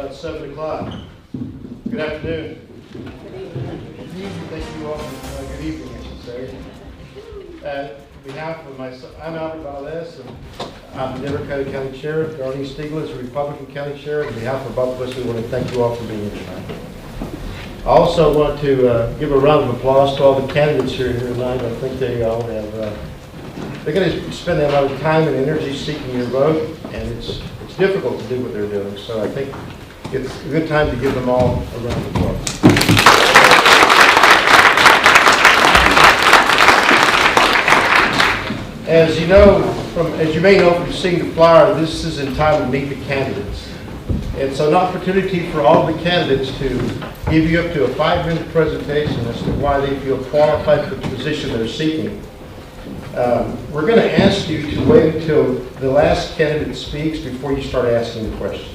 about 7 o'clock. Good afternoon. Good evening. Thank you all. Good evening, I should say. On behalf of myself, I'm Albert Valdez, and I'm the Denver County Sheriff. Darlene Stiegler is the Republican County Sheriff. On behalf of both of us, we want to thank you all for being here tonight. I also want to give a round of applause to all the candidates here tonight. I think they all have, they're going to spend a lot of time and energy seeking your vote, and it's difficult to do what they're doing. So I think it's a good time to give them all a round of applause. As you know, as you may know from seeing the flyer, this is entitled Meet the Candidates. It's an opportunity for all the candidates to give you up to a 5-minute presentation as to why they feel qualified for the position they're seeking. We're going to ask you to wait until the last candidate speaks before you start asking the questions.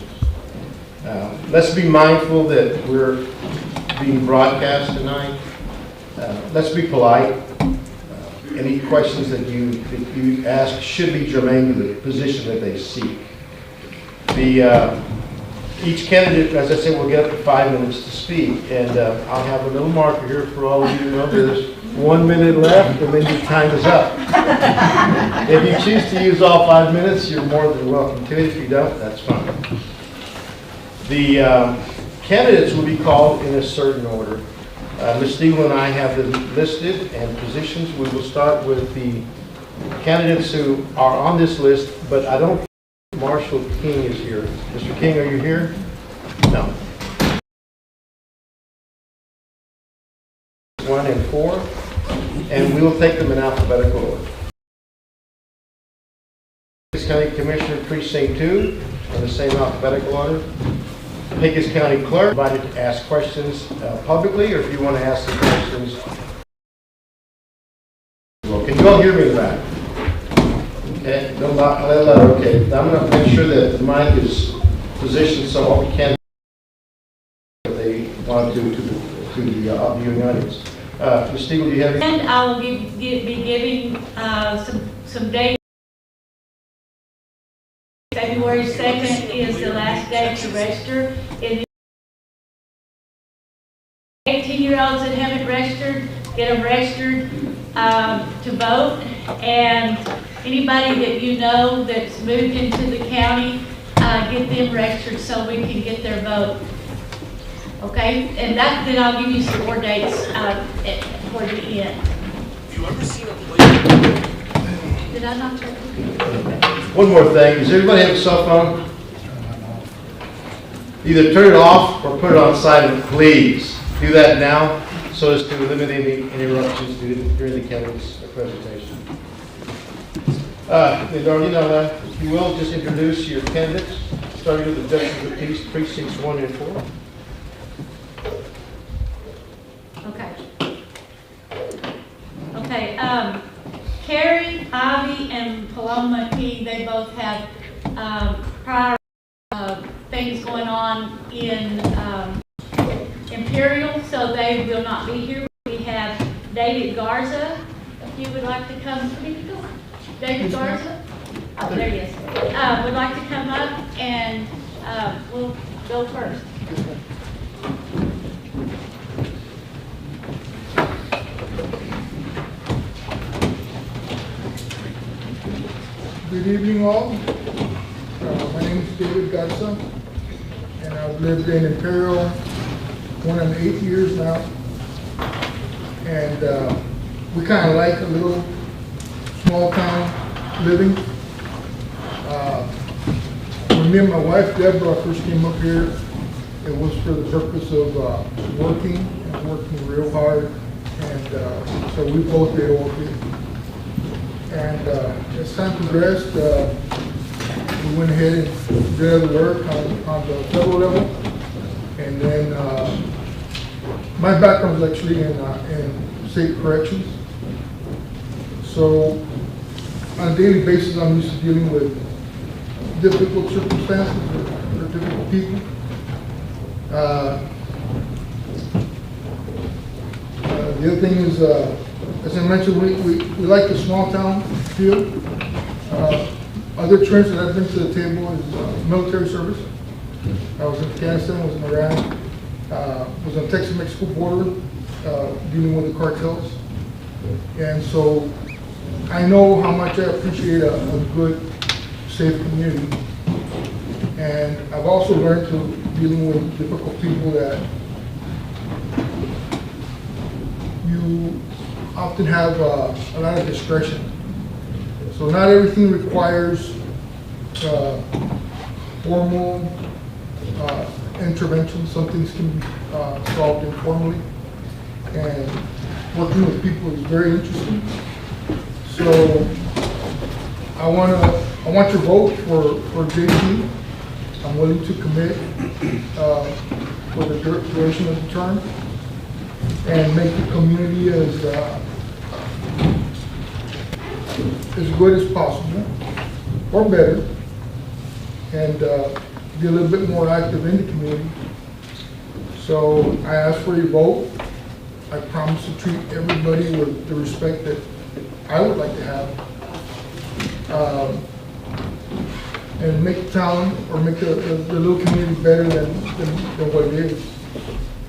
Let's be mindful that we're being broadcast tonight. Let's be polite. Any questions that you ask should be germane to the position that they seek. Each candidate, as I said, will get up to 5 minutes to speak, and I'll have a little marker here for all of you to know there's 1 minute left, and then your time is up. If you choose to use all 5 minutes, you're more than welcome to it. If you don't, that's fine. The candidates will be called in a certain order. Ms. Stiegler and I have them listed and positions. We will start with the candidates who are on this list, but I don't think Marshall King is here. Mr. King, are you here? No. 1 and 4, and we will take them in alphabetical order. Pecos County Commissioner Precinct 2 in the same alphabetical order. Pecos County Clerk, invited to ask questions publicly, or if you want to ask some questions. Well, can you all hear me back? Okay, no, okay. I'm going to make sure that the mic is positioned so all we can if they want to the viewing audience. Ms. Stiegler, do you have anything? And I will be giving some dates. February 2nd is the last day to register. 18-year-olds that haven't registered, get them registered to vote. And anybody that you know that's moved into the county, get them registered so we can get their vote. Okay? And then I'll give you some more dates toward the end. Have you ever seen a place? Did I not tell you? One more thing. Does everybody have a cell phone? Either turn it off or put it on silent, please. Do that now so as to eliminate any interruptions during the candidate's presentation. Darlene, if you will, just introduce your candidates, starting with the Justice of the Peace, Precincts 1 and 4. Okay. Carrie, Ivy, and Paloma Key, they both had prior things going on in Imperial, so they will not be here. We have David Garza, if you would like to come. Where did you go? David Garza? Oh, there he is. Would like to come up, and we'll go first. Good evening, all. My name is David Garza, and I've lived in Imperial 8 years now. And we kind of like a little small town living. When me and my wife Deborah first came up here, it was for the purpose of working real hard, and so we both did okay. And as time progressed, we went ahead and did other work on the federal level. And then my background is actually in state corrections. So on a daily basis, I'm used to dealing with difficult circumstances or difficult people. The other thing is, as I mentioned, we like the small town feel. Other trends that I bring to the table is military service. I was in Afghanistan, was in Iran, was on the Texas-Mexico border, dealing with the cartels. And so I know how much I appreciate a good, safe community. And I've also learned to dealing with difficult people that you often have a lot of discretion. So not everything requires formal intervention. Some things can be solved informally. And working with people is very interesting. So I want your vote for JP. I'm willing to commit for the duration of the term and make the community as good as possible, or better, and be a little bit more active in the community. So I ask for your vote. I promise to treat everybody with the respect that I would like to have, and make the town, or make the little community better than what it is,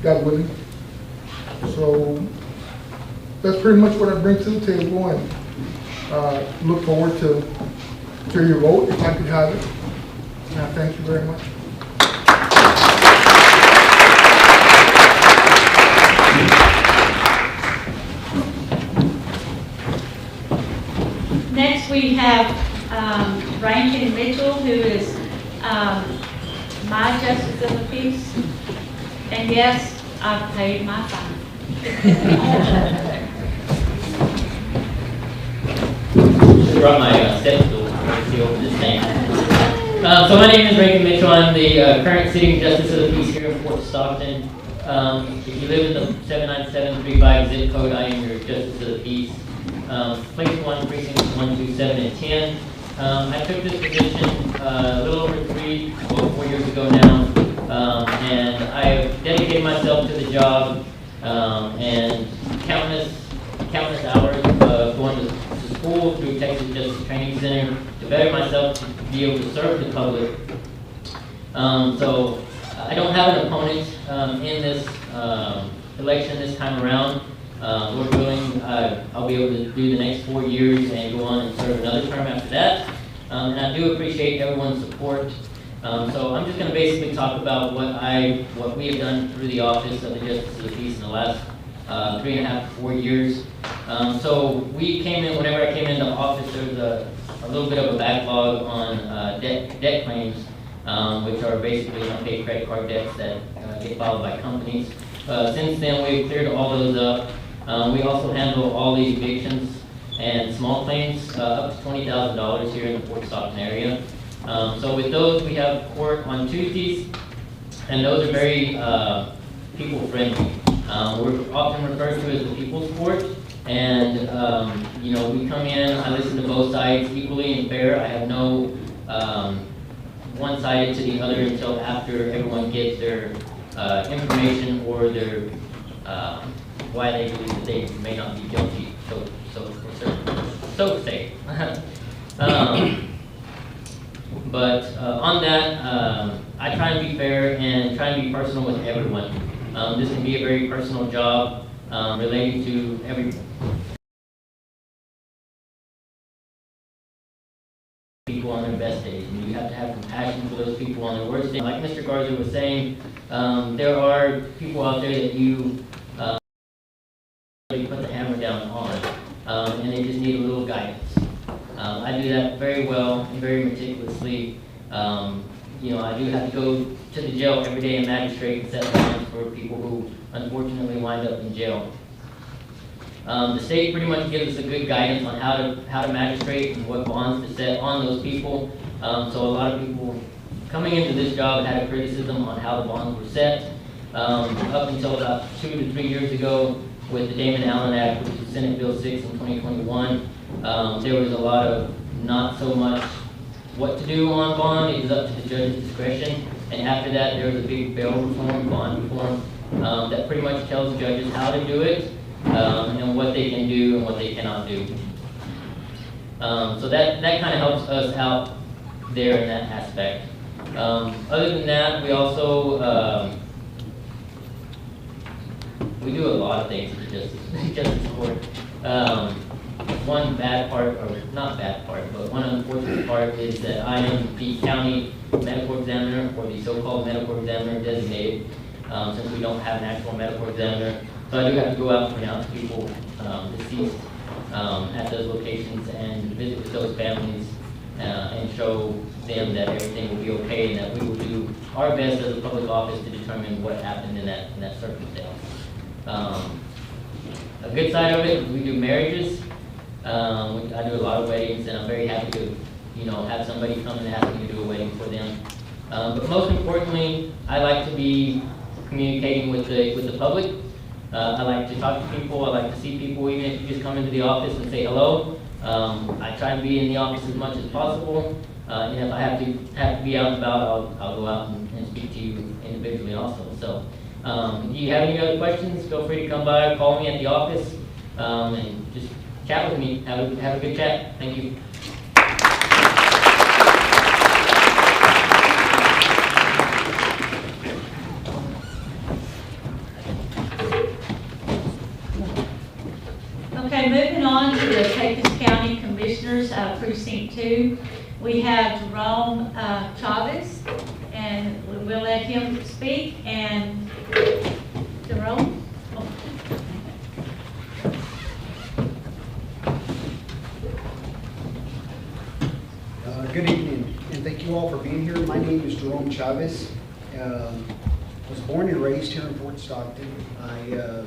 God willing. So that's pretty much what I bring to the table, and look forward to your vote if I could have it. And I thank you very much. Next, we have Rankin Mitchell, who is my justice of the peace. And yes, I've paid my fine. Just brought my step stool to see over this thing. So my name is Rankin Mitchell. I'm the current sitting justice of the peace here in Fort Stockton. If you live in the 79735 zip code, I am your justice of the peace. Place 1, precincts 1, 2, 7, and 10. I took this position a little over 4 years ago now, and I have dedicated myself to the job and countless hours going to school through Texas Justice Training Center to better myself to be able to serve the public. So I don't have an opponent in this election this time around. Lord willing, I'll be able to do the next 4 years and go on and serve another term after that. And I do appreciate everyone's support. So I'm just going to basically talk about what we have done through the office of the Justice of the Peace in the last 3.5 to 4 years. So we came in, whenever I came into office, there was a little bit of a backlog on debt claims, which are basically unpaid credit card debts that get filed by companies. Since then, we've cleared all those up. We also handle all the evictions and small claims up to $20,000 here in the Fort Stockton area. So with those, we have court on Tuesdays, and those are very people-friendly. We're often referred to as the People's Court, and we come in, I listen to both sides equally and fair. I have no one-sided to the other until after everyone gets their information or their why they believe that they may not be guilty, so to say. But on that, I try and be fair and try and be personal with everyone. This can be a very personal job relating to every people on their best days. And you have to have compassion for those people on their worst days. Like Mr. Garza was saying, there are people out there that you put the hammer down on, and they just need a little guidance. I do that very well and very meticulously. I do have to go to the jail every day and magistrate and set bonds for people who unfortunately wind up in jail. The state pretty much gives us a good guidance on how to magistrate and what bonds to set on those people. So a lot of people coming into this job had a criticism on how the bonds were set. Up until about 2 to 3 years ago, with the Damon Allen Act, which is Senate Bill 6 in 2021, there was a lot of not so much what to do on bond. It was up to the judge's discretion. And after that, there was a big bail reform, bond reform, that pretty much tells judges how to do it, and what they can do and what they cannot do. So that kind of helps us out there in that aspect. Other than that, we also, we do a lot of things for justice court. One bad part, or not bad part, but one unfortunate part is that I am the county medical examiner, or the so-called medical examiner designated, since we don't have an actual medical examiner. So I do have to go out and pronounce people deceased at those locations and visit with those families and show them that everything will be okay and that we will do our best as a public office to determine what happened in that circumstance. A good side of it, we do marriages. I do a lot of weddings, and I'm very happy to, have somebody come and ask me to do a wedding for them. But most importantly, I like to be communicating with the public. I like to talk to people. I like to see people, even if you just come into the office and say hello. I try to be in the office as much as possible. And if I have to be out and about, I'll go out and speak to you individually also. So, if you have any other questions, feel free to come by, call me at the office, and just chat with me. Have a good chat. Thank you. Okay, moving on to the Pecos County Commissioners, Precinct 2. We have Jerome Chavez, and we will let him speak. And Jerome? Good evening, and thank you all for being here. My name is Jerome Chavez. Was born and raised here in Fort Stockton. I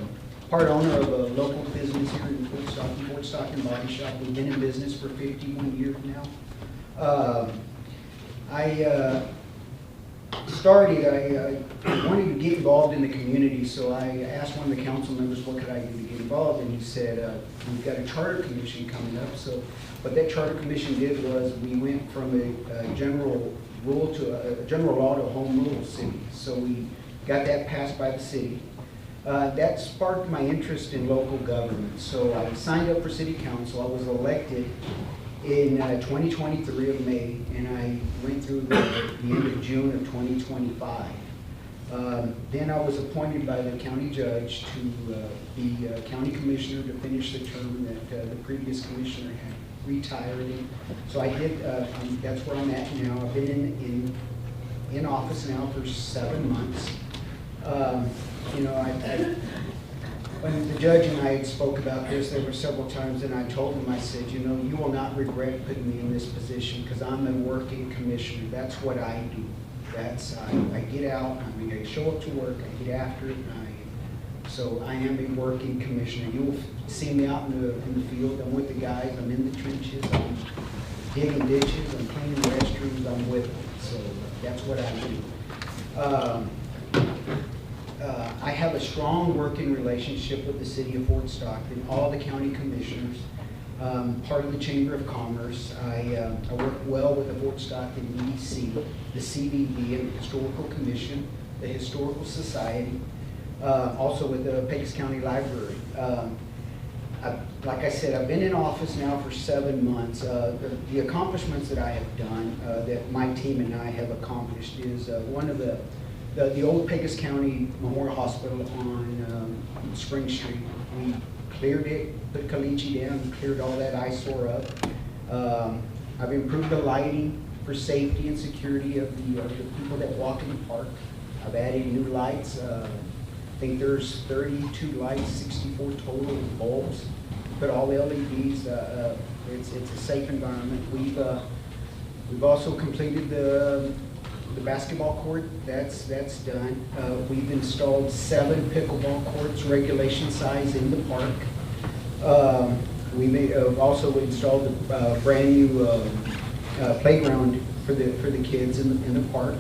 part owner of a local business here in Fort Stockton Body Shop. We've been in business for 51 years now. I wanted to get involved in the community, so I asked one of the council members what could I do to get involved, and he said, we've got a charter commission coming up. So what that charter commission did was we went from a general rule to a general law to a home rule city. So we got that passed by the city. That sparked my interest in local government. So I signed up for city council. I was elected in 2023 of May, and I went through the end of June of 2025. Then I was appointed by the county judge to be county commissioner to finish the term that the previous commissioner had retired in. So I did, that's where I'm at now. I've been in office now for 7 months. When the judge and I had spoke about this, there were several times, and I told him, I said, you will not regret putting me in this position because I'm a working commissioner. That's what I do. I get out, I show up to work, I get after it, so I am a working commissioner. You will see me out in the field. I'm with the guys, I'm in the trenches, I'm digging ditches, I'm cleaning restrooms, I'm with them. So that's what I do. I have a strong working relationship with the city of Fort Stockton, all the county commissioners, part of the Chamber of Commerce. I work well with the Fort Stockton EDC, the CBB, and the Historical Commission, the Historical Society, also with the Pecos County Library. Like I said, I've been in office now for 7 months. The accomplishments that I have done, that my team and I have accomplished, is one of the old Pecos County Memorial Hospital on Spring Street. We cleared it, put caliche down, cleared all that eyesore up. I've improved the lighting for safety and security of the people that walk in the park. I've added new lights. I think there's 32 lights, 64 total bulbs. Put all the LEDs. It's a safe environment. We've also completed the basketball court. That's done. We've installed 7 pickleball courts, regulation size, in the park. We've also installed a brand new playground for the kids in the park.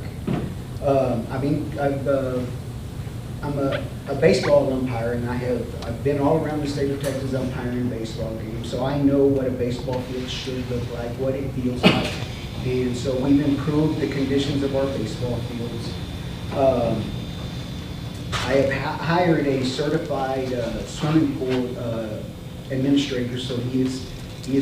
I'm a baseball umpire, and I've been all around the state of Texas umpiring baseball games, so I know what a baseball field should look like, what it feels like. And so we've improved the conditions of our baseball fields. I have hired a certified swimming pool administrator, so he is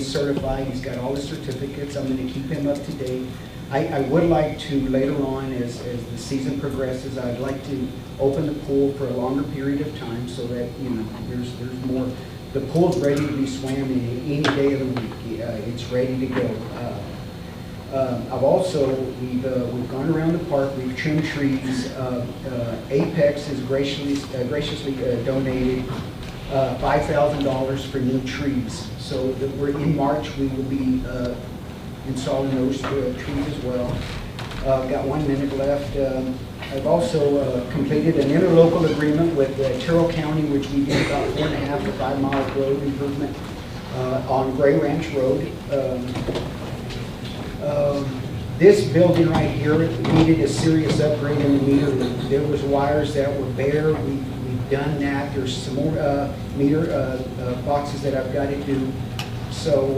certified. He's got all the certificates. I'm going to keep him up to date. I would like to later on, as the season progresses, I'd like to open the pool for a longer period of time so that, you know, there's more. The pool's ready to be swam in any day of the week. It's ready to go. I've also, we've gone around the park, we've trimmed trees. Apex has graciously donated $5,000 for new trees. So that we're in March, we will be installing those trees as well. Got 1 minute left. I've also completed an interlocal agreement with Terrell County, which we did about 4.5 to 5 mile road improvement on Gray Ranch Road. This building right here needed a serious upgrade in the meter. There was wires that were bare. We've done that. There's some more meter boxes that I've got to do. So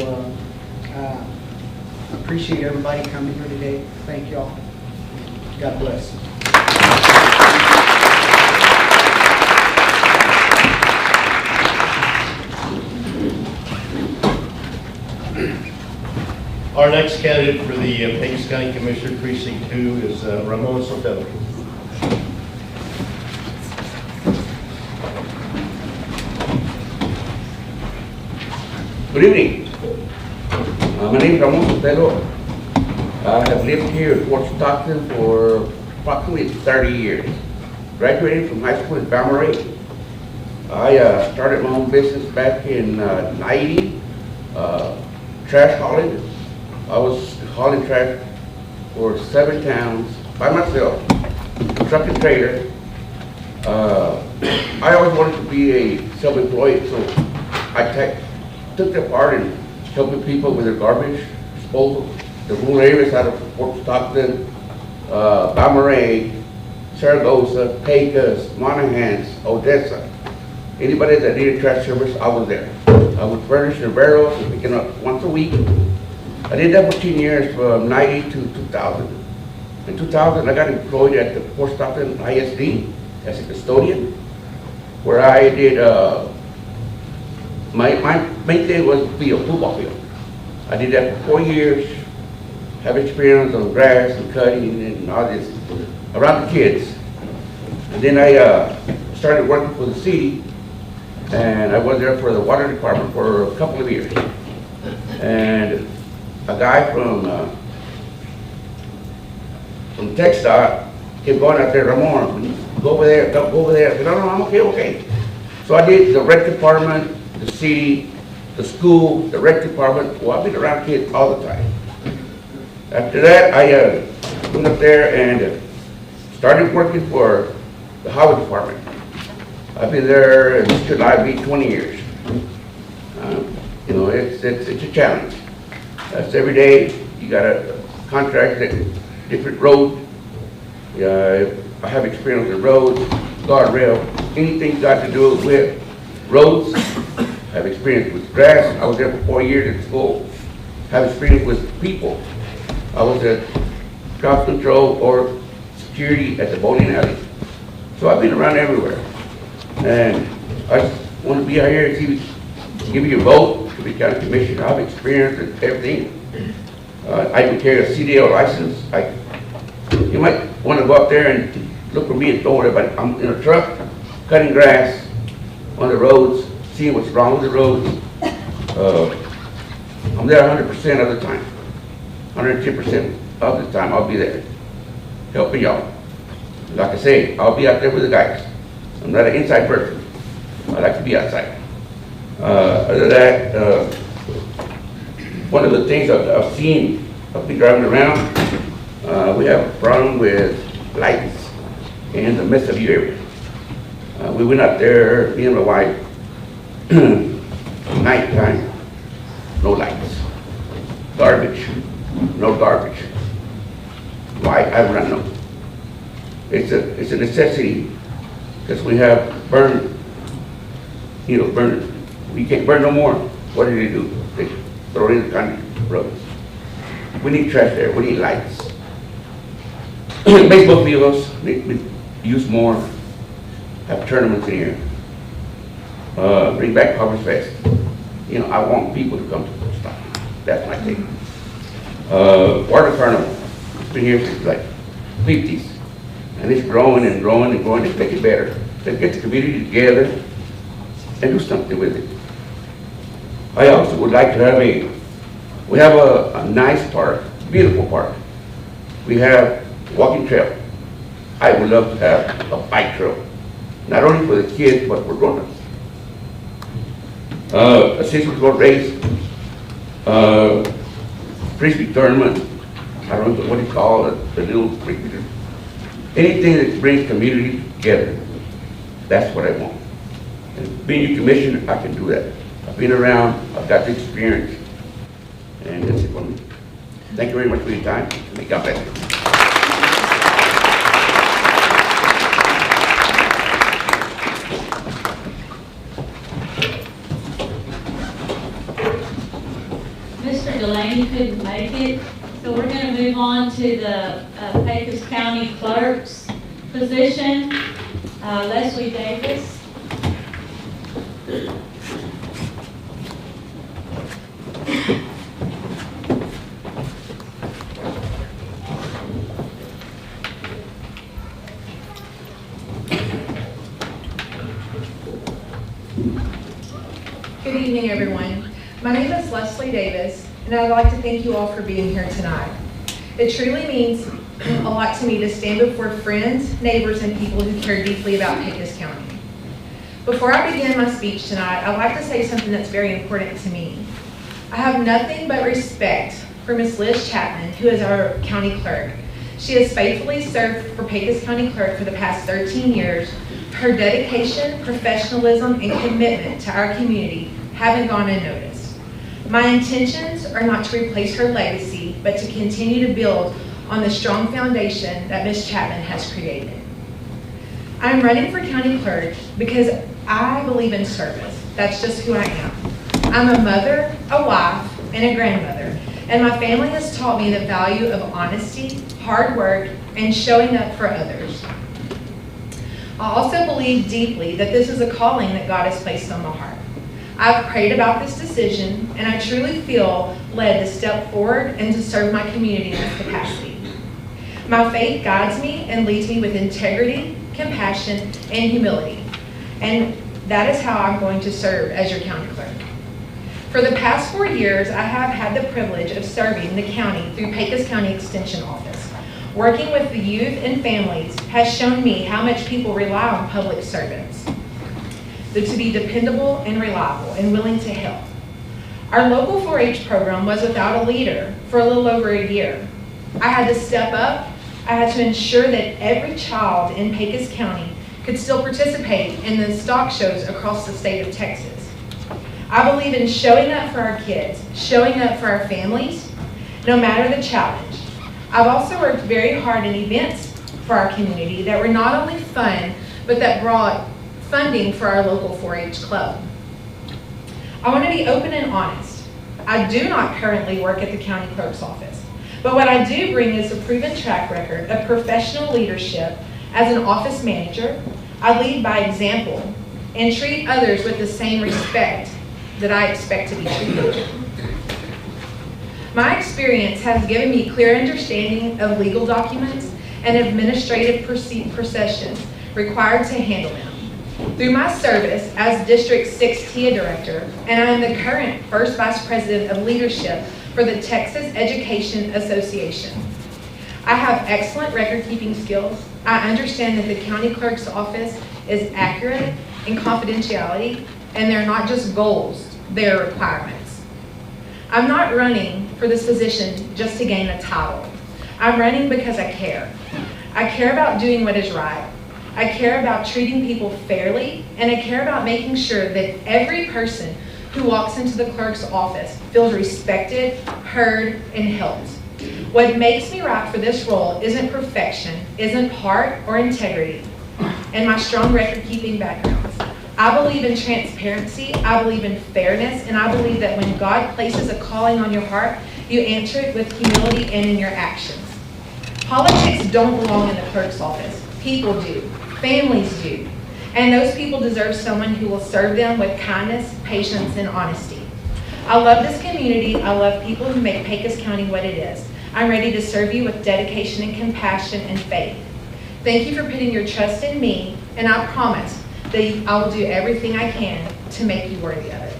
I appreciate everybody coming here today. Thank y'all. God bless. Our next candidate for the Pecos County Commissioner Precinct 2 is Ramon Sotelo. Good evening. My name is Ramon Sotelo. I have lived here in Fort Stockton for approximately 30 years. Graduated from high school in Bamaray. I started my own business back in 90, trash hauling. I was hauling trash for 7 towns by myself, truck and trailer. I always wanted to be a self-employed, so I took the part in helping people with their garbage disposal. The rural areas out of Fort Stockton, Bamaray, Saragossa, Pecos, Monahans, Odessa. Anybody that needed trash service, I was there. I would furnish their barrels and pick them up once a week. I did that for 10 years, from 90 to 2000. In 2000, I got employed at the Fort Stockton ISD as a custodian, where I did, my main thing was to be a football field. I did that for 4 years, have experience on grass and cutting and all this around the kids. And then I started working for the city, and I was there for the water department for a couple of years. And a guy from TxDOT kept going out there, Ramon, go over there, go over there. I said, no, I'm okay. So I did the rec department, the city, the school, the rec department. Well, I've been around kids all the time. After that, I went up there and started working for the highway department. I've been there, this July be 20 years. You know, it's a challenge. That's every day. You got a contract at different roads. I have experience with roads, guardrail, anything got to do with roads. I have experience with grass. I was there for 4 years at school. I have experience with people. I was at crowd control or security at the bowling alley. So I've been around everywhere. And I just want to be out here and see, give you a vote to be county commissioner. I have experience with everything. I can carry a CDL license. You might want to go up there and look for me and don't worry about it. I'm in a truck, cutting grass on the roads, seeing what's wrong with the roads. I'm there 100% of the time. 110% of the time I'll be there, helping y'all. Like I say, I'll be out there with the guys. I'm not an inside person. I like to be outside. Other than that, one of the things I've seen, I've been driving around, we have a problem with lights in the Mesa View area. We went out there, me and my wife, nighttime, no lights. Garbage, no garbage. Why? I don't know. It's a necessity because we have burn. We can't burn no more. What do? They throw it in the country roads. We need trash there. We need lights. Baseball fields need to be used more. Have tournaments in here. Bring back Harvest Fest. I want people to come to the stop. That's my thing. Water carnival. been here since like 50s. And it's growing and growing and growing. Let's make it better. Let's get the community together and do something with it. I also would like to have we have a nice park, beautiful park. We have walking trail. I would love to have a bike trail, not only for the kids, but for grown-ups. A 6-foot race, frisbee tournament, I don't know what you call it, the little frisbee. Anything that brings community together, that's what I want. And being a commissioner, I can do that. I've been around, I've got the experience, and that's it for me. Thank you very much for your time. May God bless you. Mr. Delaney couldn't make it, so we're going to move on to the Pecos County Clerk's position. Leslie Davis. Good evening, everyone. My name is Leslie Davis, and I'd like to thank you all for being here tonight. It truly means a lot to me to stand before friends, neighbors, and people who care deeply about Pecos County. Before I begin my speech tonight, I'd like to say something that's very important to me. I have nothing but respect for Ms. Liz Chapman, who is our county clerk. She has faithfully served for Pecos County Clerk for the past 13 years. Her dedication, professionalism, and commitment to our community haven't gone unnoticed. My intentions are not to replace her legacy, but to continue to build on the strong foundation that Ms. Chapman has created. I'm running for county clerk because I believe in service. That's just who I am. I'm a mother, a wife, and a grandmother, and my family has taught me the value of honesty, hard work, and showing up for others. I also believe deeply that this is a calling that God has placed on my heart. I've prayed about this decision, and I truly feel led to step forward and to serve my community in this capacity. My faith guides me and leads me with integrity, compassion, and humility, and that is how I'm going to serve as your county clerk. For the past 4 years, I have had the privilege of serving the county through Pecos County Extension Office. Working with the youth and families has shown me how much people rely on public servants to be dependable and reliable and willing to help. Our local 4-H program was without a leader for a little over a year. I had to step up. I had to ensure that every child in Pecos County could still participate in the stock shows across the state of Texas. I believe in showing up for our kids, showing up for our families, no matter the challenge. I've also worked very hard in events for our community that were not only fun, but that brought funding for our local 4-H club. I want to be open and honest. I do not currently work at the county clerk's office, but what I do bring is a proven track record of professional leadership. As an office manager, I lead by example and treat others with the same respect that I expect to be treated. My experience has given me clear understanding of legal documents and administrative processions required to handle them. Through my service as District 6 TIA Director, and I am the current First Vice President of Leadership for the Texas Education Association. I have excellent record-keeping skills. I understand that the county clerk's office is accurate in confidentiality, and they're not just goals, they're requirements. I'm not running for this position just to gain a title. I'm running because I care. I care about doing what is right. I care about treating people fairly, and I care about making sure that every person who walks into the clerk's office feels respected, heard, and helped. What makes me right for this role isn't perfection, isn't heart or integrity, and my strong record-keeping backgrounds. I believe in transparency, I believe in fairness, and I believe that when God places a calling on your heart, you answer it with humility and in your actions. Politics don't belong in the clerk's office. People do. Families do. And those people deserve someone who will serve them with kindness, patience, and honesty. I love this community. I love people who make Pecos County what it is. I'm ready to serve you with dedication and compassion and faith. Thank you for putting your trust in me, and I promise that I will do everything I can to make you worthy of it.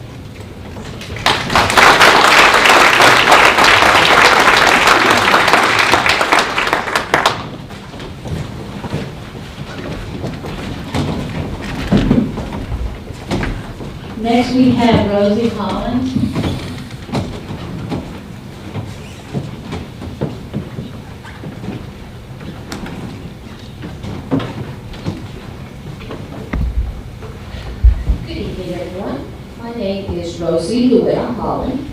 Next, we have Rosie Holland. Good evening, everyone. My name is Rosie Holland.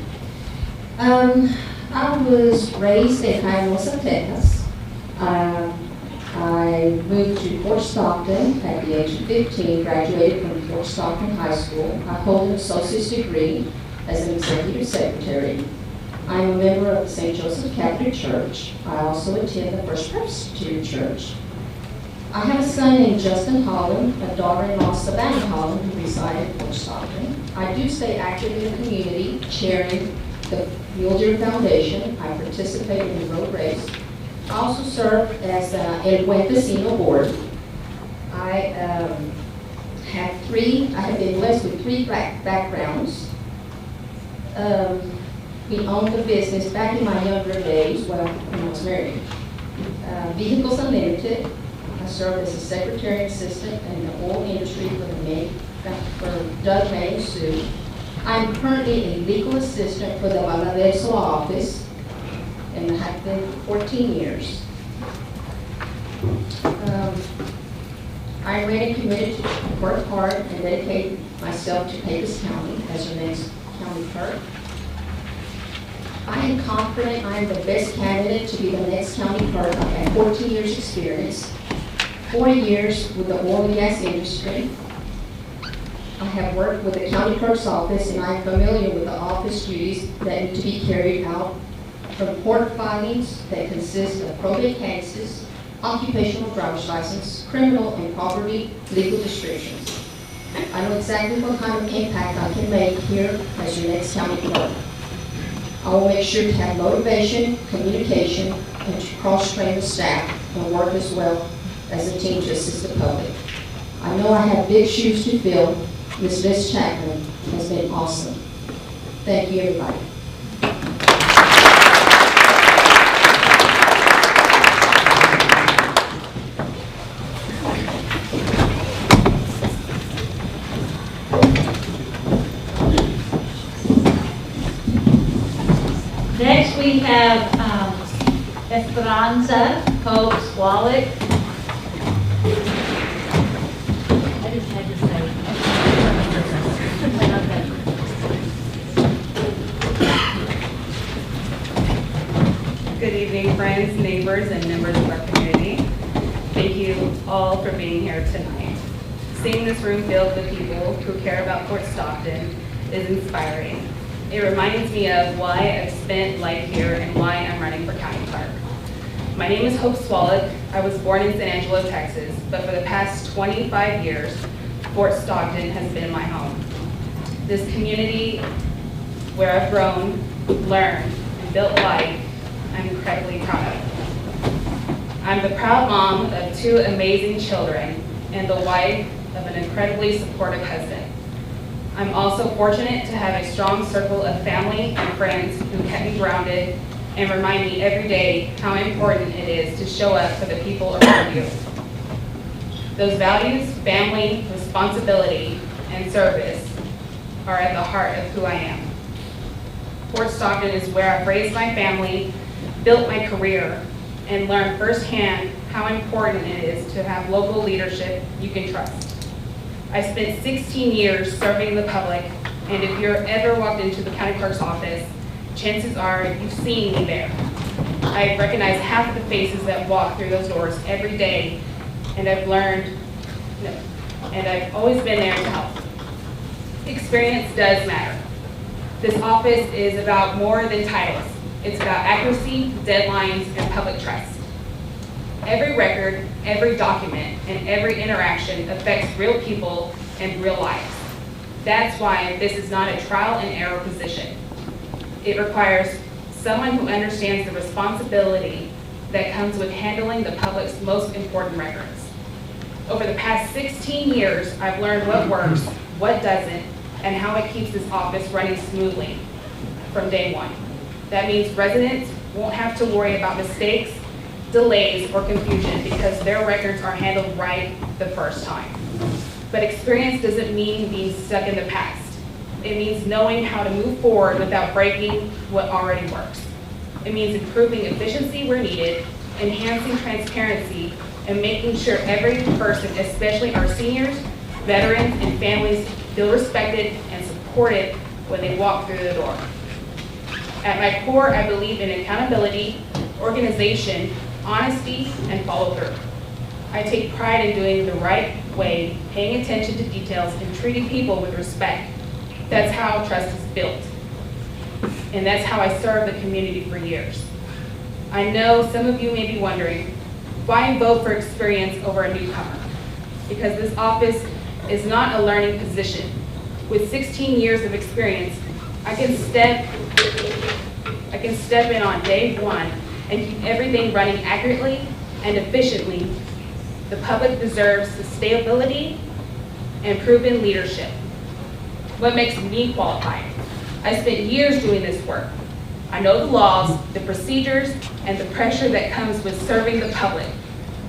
I was raised in Hermosa, Texas. I moved to Fort Stockton at the age of 15, graduated from Fort Stockton High School. I hold an associate's degree as an executive secretary. I am a member of the St. Joseph Catholic Church. I also attend the First Presbyterian Church. I have a son named Justin Holland, a daughter-in-law, Savannah Holland, who reside in Fort Stockton. I do stay active in the community, chairing the Mule Deer Foundation. I participate in the road race. I also serve as El Buen Vecino board. I have been blessed with three backgrounds. We owned the business back in my younger days when I was married. Vehicles Unlimited. I served as a secretary assistant in the oil industry for Doug May Sue. I'm currently a legal assistant for the Valaverso office, and I have been for 14 years. I'm ready and committed to work hard and dedicate myself to Pecos County as your next county clerk. I am confident I am the best candidate to be the next county clerk. I've had 14 years experience, 40 years with the oil and gas industry. I have worked with the county clerk's office, and I am familiar with the office duties that need to be carried out, from court filings that consist of probate cases, occupational driver's license, criminal and property legal restrictions. I know exactly what kind of impact I can make here as your next county clerk. I will make sure to have motivation, communication, and to cross-train the staff and work as well as a team to assist the public. I know I have big shoes to fill. Ms. Liz Chapman has been awesome. Thank you, everybody. Next, we have Esperanza Copes Wallach. I just had to say. Good evening, friends, neighbors, and members of our community. Thank you all for being here tonight. Seeing this room filled with people who care about Fort Stockton is inspiring. It reminds me of why I've spent life here and why I'm running for county clerk. My name is Hope Swallow. I was born in San Angelo, Texas, but for the past 25 years, Fort Stockton has been my home. This community where I've grown, learned, and built life, I'm incredibly proud of. I'm the proud mom of two amazing children and the wife of an incredibly supportive husband. I'm also fortunate to have a strong circle of family and friends who keep me grounded and remind me every day how important it is to show up for the people around you. Those values, family, responsibility, and service are at the heart of who I am. Fort Stockton is where I've raised my family, built my career, and learned firsthand how important it is to have local leadership you can trust. I spent 16 years serving the public, and if you're ever walked into the county clerk's office, chances are you've seen me there. I recognize half of the faces that walk through those doors every day, and I've always been there to help. Experience does matter. This office is about more than titles. It's about accuracy, deadlines, and public trust. Every record, every document, and every interaction affects real people and real lives. That's why this is not a trial and error position. It requires someone who understands the responsibility that comes with handling the public's most important records. Over the past 16 years, I've learned what works, what doesn't, and how it keeps this office running smoothly from day one. That means residents won't have to worry about mistakes, delays, or confusion because their records are handled right the first time. But experience doesn't mean being stuck in the past. It means knowing how to move forward without breaking what already works. It means improving efficiency where needed, enhancing transparency, and making sure every person, especially our seniors, veterans, and families, feel respected and supported when they walk through the door. At my core, I believe in accountability, organization, honesty, and follow-through. I take pride in doing the right way, paying attention to details, and treating people with respect. That's how trust is built. And that's how I served the community for years. I know some of you may be wondering, why vote for experience over a newcomer? Because this office is not a learning position. With 16 years of experience, I can step in on day one and keep everything running accurately and efficiently. The public deserves stability and proven leadership. What makes me qualified? I spent years doing this work. I know the laws, the procedures, and the pressure that comes with serving the public.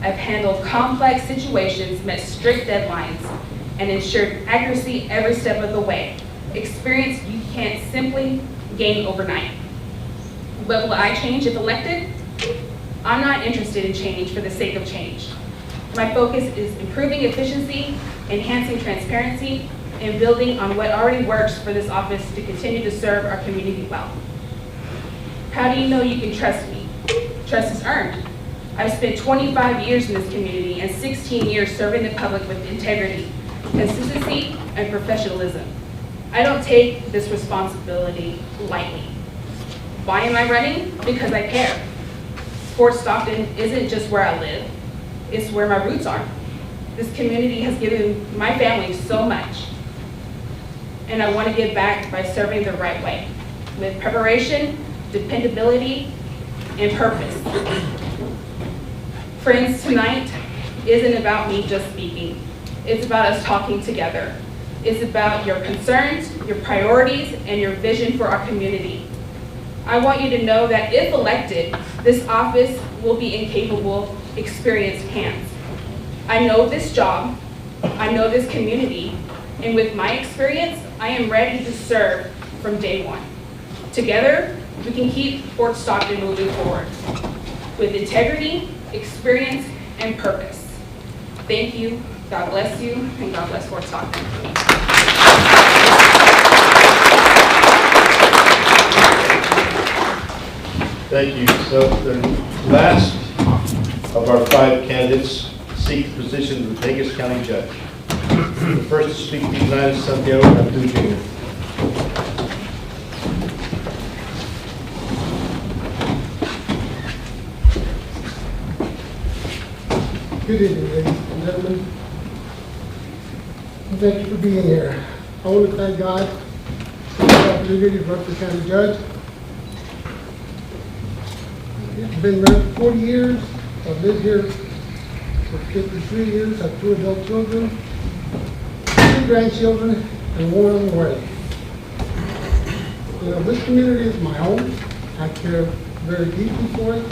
I've handled complex situations, met strict deadlines, and ensured accuracy every step of the way. Experience you can't simply gain overnight. But will I change if elected? I'm not interested in change for the sake of change. My focus is improving efficiency, enhancing transparency, and building on what already works for this office to continue to serve our community well. How do you know you can trust me? Trust is earned. I've spent 25 years in this community and 16 years serving the public with integrity, consistency, and professionalism. I don't take this responsibility lightly. Why am I running? Because I care. Fort Stockton isn't just where I live, it's where my roots are. This community has given my family so much, and I want to give back by serving the right way, with preparation, dependability, and purpose. Friends, tonight isn't about me just speaking. It's about us talking together. It's about your concerns, your priorities, and your vision for our community. I want you to know that if elected, this office will be in capable, experienced hands. I know this job, I know this community, and with my experience, I am ready to serve from day one. Together, we can keep Fort Stockton moving forward with integrity, experience, and purpose. Thank you, God bless you, and God bless Fort Stockton. Thank you. So the last of our 5 candidates seek the position of the Pecos County Judge. The first to speak tonight is Santiago Cantu Jr. Good evening, ladies and gentlemen. And thank you for being here. I want to thank God for the opportunity to run for county judge. I've been married for 40 years. I've lived here for 53 years. I have 2 adult children, 2 grandchildren, and 1 on the way. You know, this community is my home. I care very deeply for it.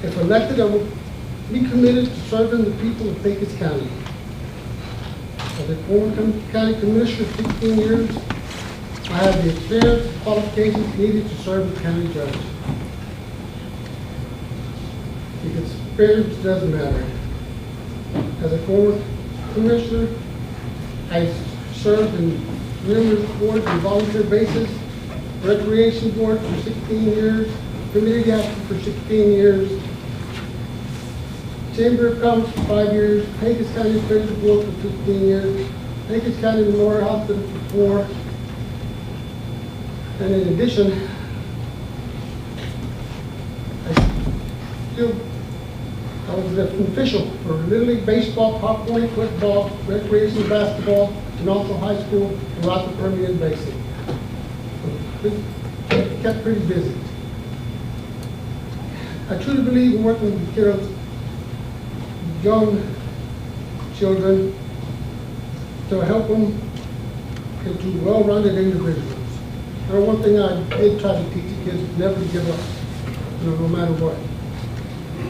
If elected, I will be committed to serving the people of Pecos County. As a former county commissioner for 16 years, I have the experience and qualifications needed to serve as county judge. Because experience doesn't matter. As a former commissioner, I served in numerous boards on a volunteer basis, recreation board for 16 years, community action for 16 years, Chamber of Commerce for 5 years, Pecos County Appraisal Board for 15 years, Pecos County Memorial Hospital for 4, and in addition, I was an official for Little League Baseball, Pop Point Football, Recreation Basketball, and also high school throughout the Permian Basin. kept pretty busy. I truly believe in working with kids, young children, to help them into well-rounded individuals. And one thing I did try to teach the kids, never to give up, no matter what.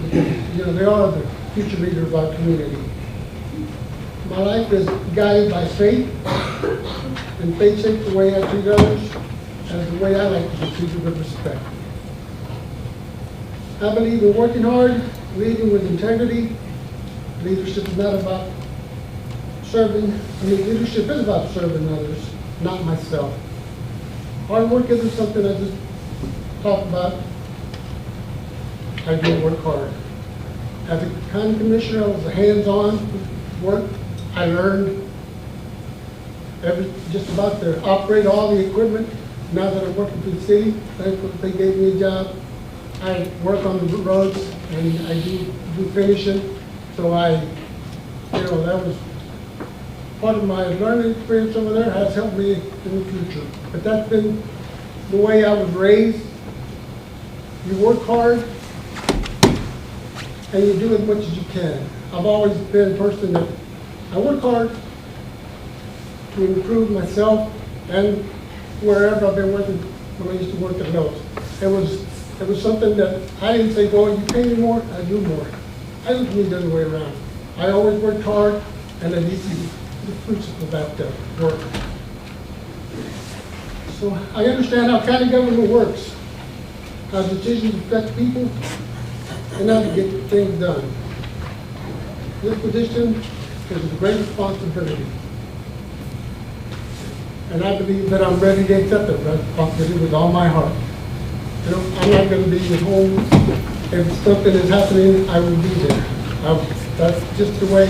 Because, they are the future leaders of our community. My life is guided by faith, and faith shapes the way I treat others, and the way I like to be treated with respect. I believe in working hard, leading with integrity. Leadership is not about leadership is about serving others, not myself. Hard work isn't something I just talk about. I do work hard. As a county commissioner, I was a hands-on work. I learned just about to operate all the equipment. Now that I'm working for the city, thankfully they gave me a job. I work on the roads and I do finishing. So that was part of my learning experience over there, has helped me in the future. But that's been the way I was raised. You work hard and you do as much as you can. I've always been a person that I work hard to improve myself and wherever I've been working. When I used to work at Lowe's, it was something that I didn't say, "Well, you pay me more, I do more." I looked at me the other way around. I always worked hard, and I need to see the fruits of that work. So I understand how county government works, how decisions affect people, and how to get things done. This position is a great responsibility. And I believe that I'm ready to accept that responsibility with all my heart. I'm not going to be at home. If something is happening, I will be there. That's just the way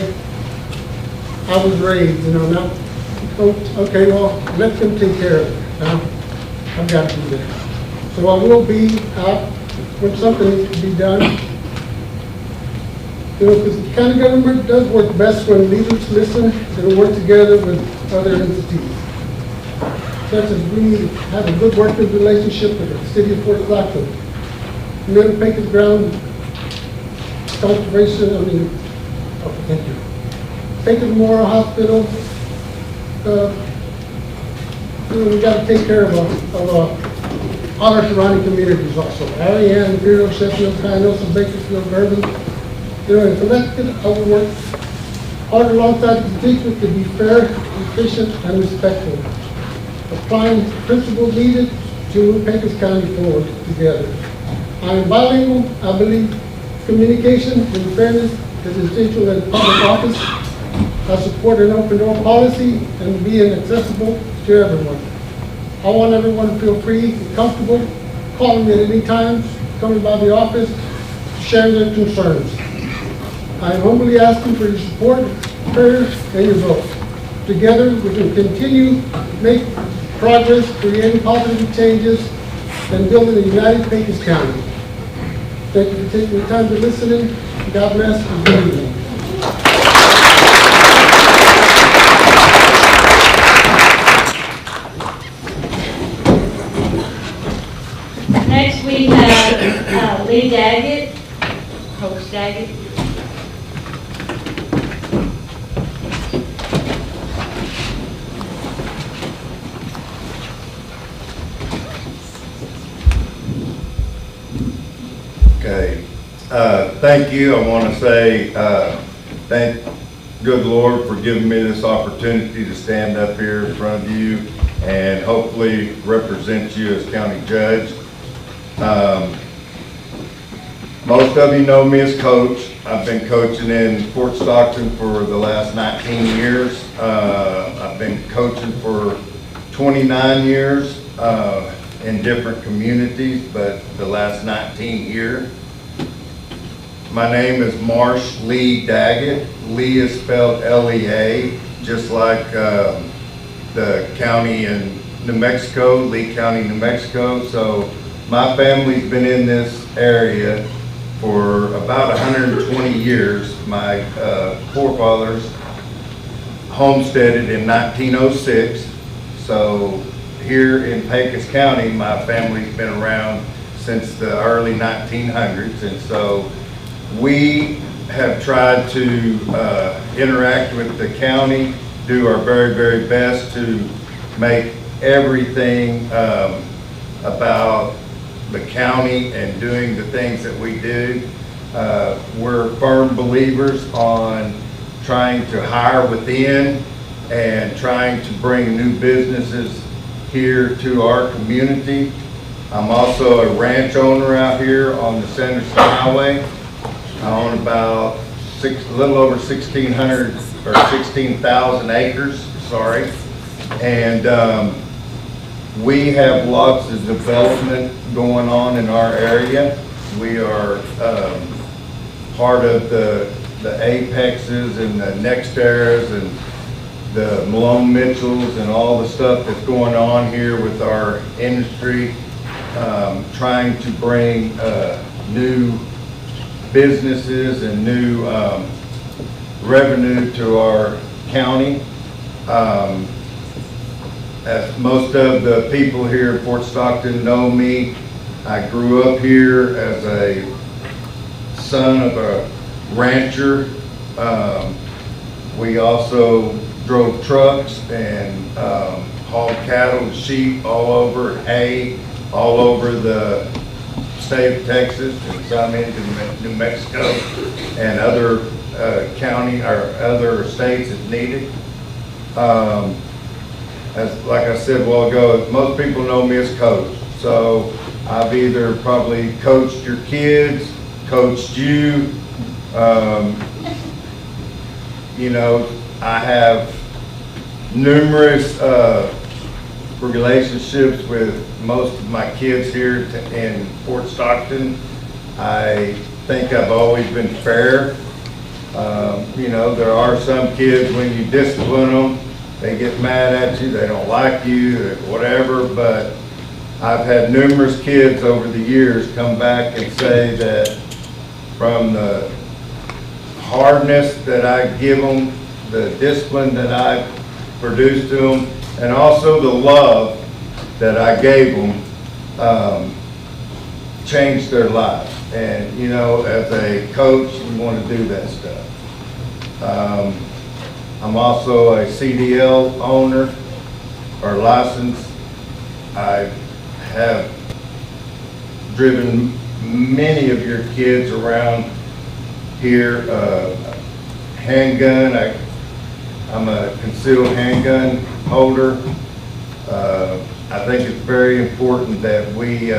I was raised, not, okay, well, let them take care of it. I've got to be there. So I will be out when something needs to be done. Because the county government does work best when leaders listen and work together with other entities. Such as we need to have a good working relationship with the city of Fort Stockton. Middle Pecos Ground Conservation, thank you. Pecos Memorial Hospital, we got to take care of all our surrounding communities also. Ariane, Imperial, Sheffield, Pioneer, Bakersfield, Urban. In Connecticut, I will work hard alongside the constituents to be fair, efficient, and respectful. Applying principles needed to move Pecos County forward together. I am bilingual. I believe communication and fairness is essential in public office. I support an open door policy and being accessible to everyone. I want everyone to feel free and comfortable calling me at any time, coming by the office, sharing their concerns. I am humbly asking for your support, prayers, and your vote. Together, we can continue to make progress, creating positive changes, and building a united Pecos County. Thank you for taking the time to listen in. God bless and good evening. Next we have Lee Daggett, Coach Daggett. Okay, thank you. I want to say thank good Lord for giving me this opportunity to stand up here in front of you and hopefully represent you as county judge. Most of you know me as coach. I've been coaching in Fort Stockton for the last 19 years. I've been coaching for 29 years in different communities, but the last 19 years. My name is Marsh Lee Daggett. Lee is spelled L-E-A, just like the county in New Mexico, Lee County, New Mexico. So my family's been in this area for about 120 years. My forefathers homesteaded in 1906. So here in Pecos County, my family's been around since the early 1900s, and so we have tried to interact with the county, do our very, very best to make everything about the county and doing the things that we do. We're firm believers on trying to hire within and trying to bring new businesses here to our community. I'm also a ranch owner out here on the Sanderson Highway. I own about a little over 1,600 or 16,000 acres, sorry. And we have lots of development going on in our area. We are part of the Apexes and the NextEras and the Malone Mitchells and all the stuff that's going on here with our industry, trying to bring new businesses and new revenue to our county. As most of the people here in Fort Stockton know me, I grew up here as a son of a rancher. We also drove trucks and hauled cattle and sheep all over, hay all over the state of Texas and some into New Mexico and other county or other states as needed. Like I said a while ago, most people know me as coach. So I've either probably coached your kids, coached you. You know, I have numerous relationships with most of my kids here in Fort Stockton. I think I've always been fair. You know, there are some kids, when you discipline them, they get mad at you, they don't like you, or whatever, but I've had numerous kids over the years come back and say that from the hardness that I give them, the discipline that I produce to them, and also the love that I gave them, changed their lives. And, you know, as a coach, you want to do that stuff. I'm also a CDL owner or licensed. I have driven many of your kids around here. Handgun, I'm a concealed handgun holder. I think it's very important that we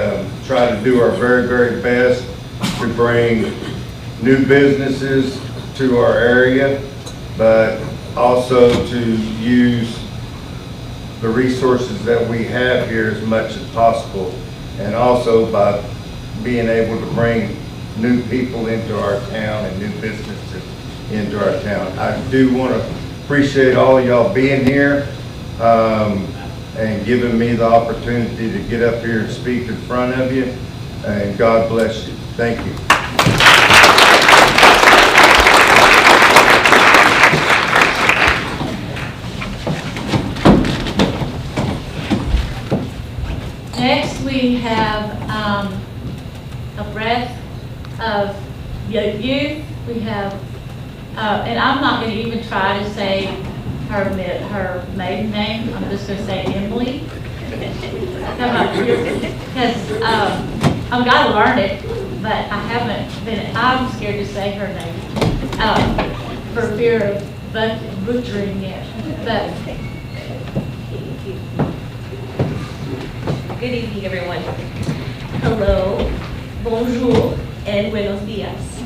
try to do our very, very best to bring new businesses to our area, but also to use the resources that we have here as much as possible, and also by being able to bring new people into our town and new businesses into our town. I do want to appreciate all of y'all being here and giving me the opportunity to get up here and speak in front of you, and God bless you. Thank you. Next, we have a breath of youth. We have, and I'm not going to even try to say her maiden name. I'm just going to say Emily. Because I've got to learn it, but I haven't been. I'm scared to say her name for fear of butchering it. But good evening, everyone. Hello, bonjour, and buenos dias.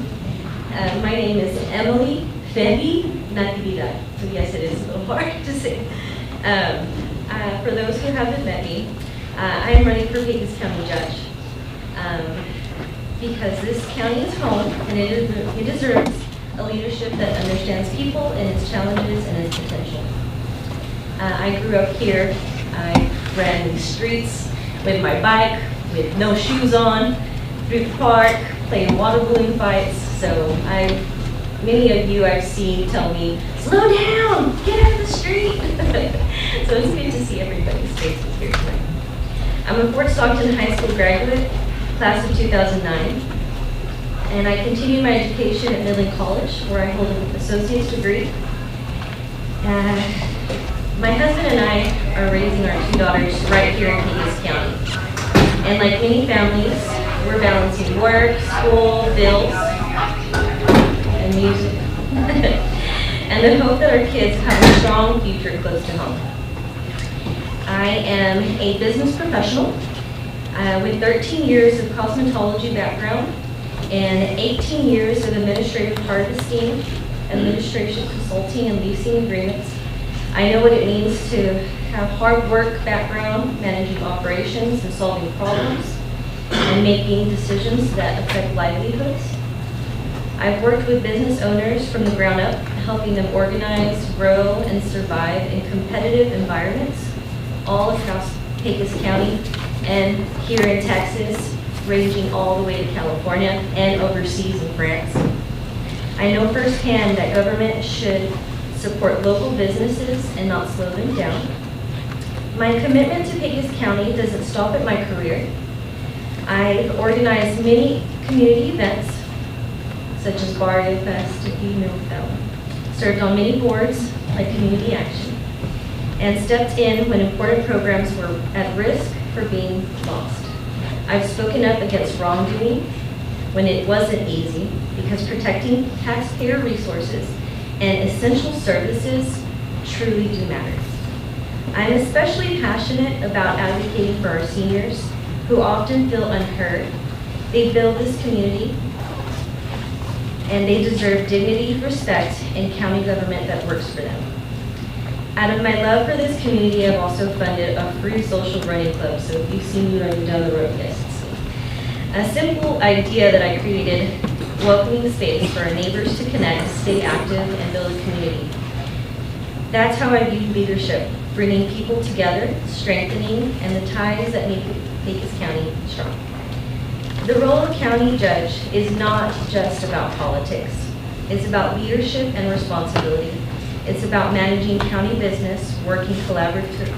My name is Emily Febi Natividad. So yes, it is a little hard to say. For those who haven't met me, I am running for Pecos County Judge because this county is home and it deserves a leadership that understands people and its challenges and its potential. I grew up here. I ran these streets with my bike, with no shoes on, through the park, playing water balloon fights. So many of you I've seen tell me, slow down, get out of the street. So it's good to see everybody's faces here tonight. I'm a Fort Stockton High School graduate, class of 2009, and I continued my education at Midland College, where I hold an associate's degree. My husband and I are raising our 2 daughters right here in Pecos County. And like many families, we're balancing work, school, bills, and music. And the hope that our kids have a strong future close to home. I am a business professional with 13 years of cosmetology background and 18 years of administrative harvesting, administration, consulting, and leasing agreements. I know what it means to have hard work background, managing operations and solving problems, and making decisions that affect livelihoods. I've worked with business owners from the ground up, helping them organize, grow, and survive in competitive environments all across Pecos County and here in Texas, ranging all the way to California and overseas in France. I know firsthand that government should support local businesses and not slow them down. My commitment to Pecos County doesn't stop at my career. I've organized many community events, such as Barrio Fest, if you know that one. Served on many boards, like Community Action, and stepped in when important programs were at risk for being lost. I've spoken up against wrongdoing when it wasn't easy, because protecting taxpayer resources and essential services truly do matter. I'm especially passionate about advocating for our seniors who often feel unheard. They build this community and they deserve dignity, respect, and county government that works for them. Out of my love for this community, I've also funded a free social running club, so if you've seen me running down the road, yes. A simple idea that I created, welcoming space for our neighbors to connect, stay active, and build a community. That's how I view leadership, bringing people together, strengthening, and the ties that make Pecos County strong. The role of county judge is not just about politics. It's about leadership and responsibility. It's about managing county business, working collaboratively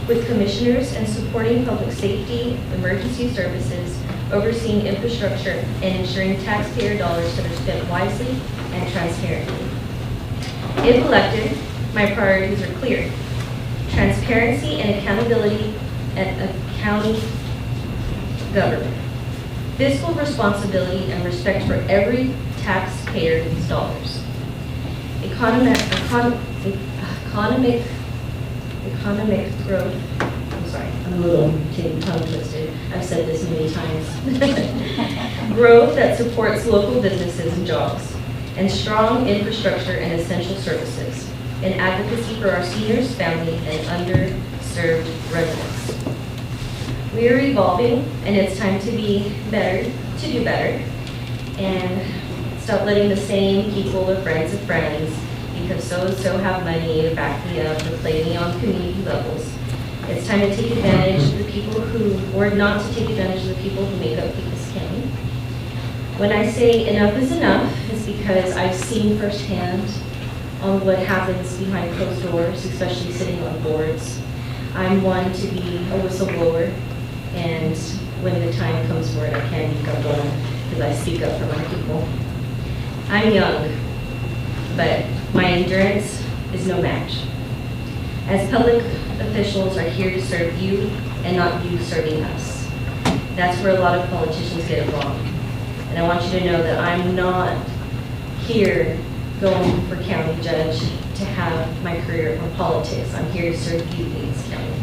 with commissioners and supporting public safety, emergency services, overseeing infrastructure, and ensuring taxpayer dollars that are spent wisely and transparently. If elected, my priorities are clear: transparency and accountability at a county government, fiscal responsibility and respect for every taxpayer's dollars, economic growth. I'm sorry, I'm a little tongue twisted. I've said this many times. Growth that supports local businesses and jobs, and strong infrastructure and essential services, and advocacy for our seniors, family, and underserved residents. We are evolving, and it's time to be better, to do better, and stop letting the same people or friends of friends, because so have money to back me up or play me on community levels. It's time to take advantage of the people who, or not to take advantage of the people who make up Pecos County. When I say enough is enough, it's because I've seen firsthand on what happens behind closed doors, especially sitting on boards. I'm one to be a whistleblower, and when the time comes for it, I can become one because I speak up for my people. I'm young, but my endurance is no match. As public officials are here to serve you and not you serving us. That's where a lot of politicians get it wrong. And I want you to know that I'm not here going for county judge to have my career in politics. I'm here to serve you, Pecos County.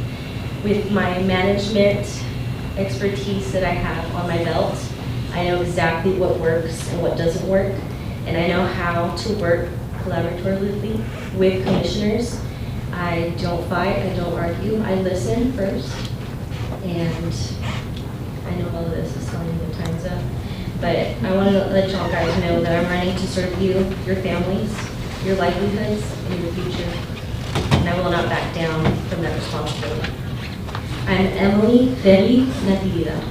With my management expertise that I have on my belt, I know exactly what works and what doesn't work, and I know how to work collaboratively with commissioners. I don't fight, I don't argue, I listen first, and I know all of this is telling you the time's up, but I want to let y'all guys know that I'm running to serve you, your families, your livelihoods, and your future, and I will not back down from that responsibility. I'm Emily Betty Natividad,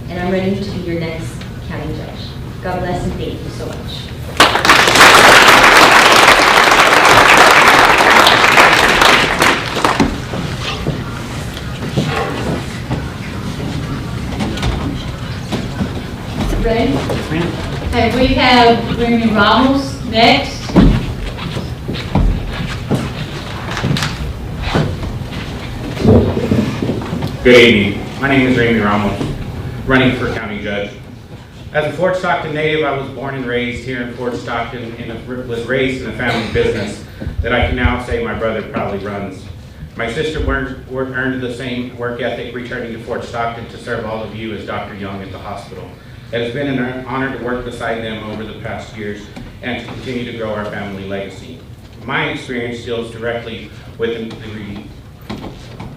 and I'm ready to be your next county judge. God bless and thank you so much. ready? Okay, we have Remy Ramos next. Good evening. My name is Remy Ramos, running for county judge. As a Fort Stockton native, I was born and raised here in Fort Stockton and was raised in a family business that I can now say my brother proudly runs. My sister earned the same work ethic returning to Fort Stockton to serve all of you as Dr. Young at the hospital. It has been an honor to work beside them over the past years and to continue to grow our family legacy. My experience deals directly with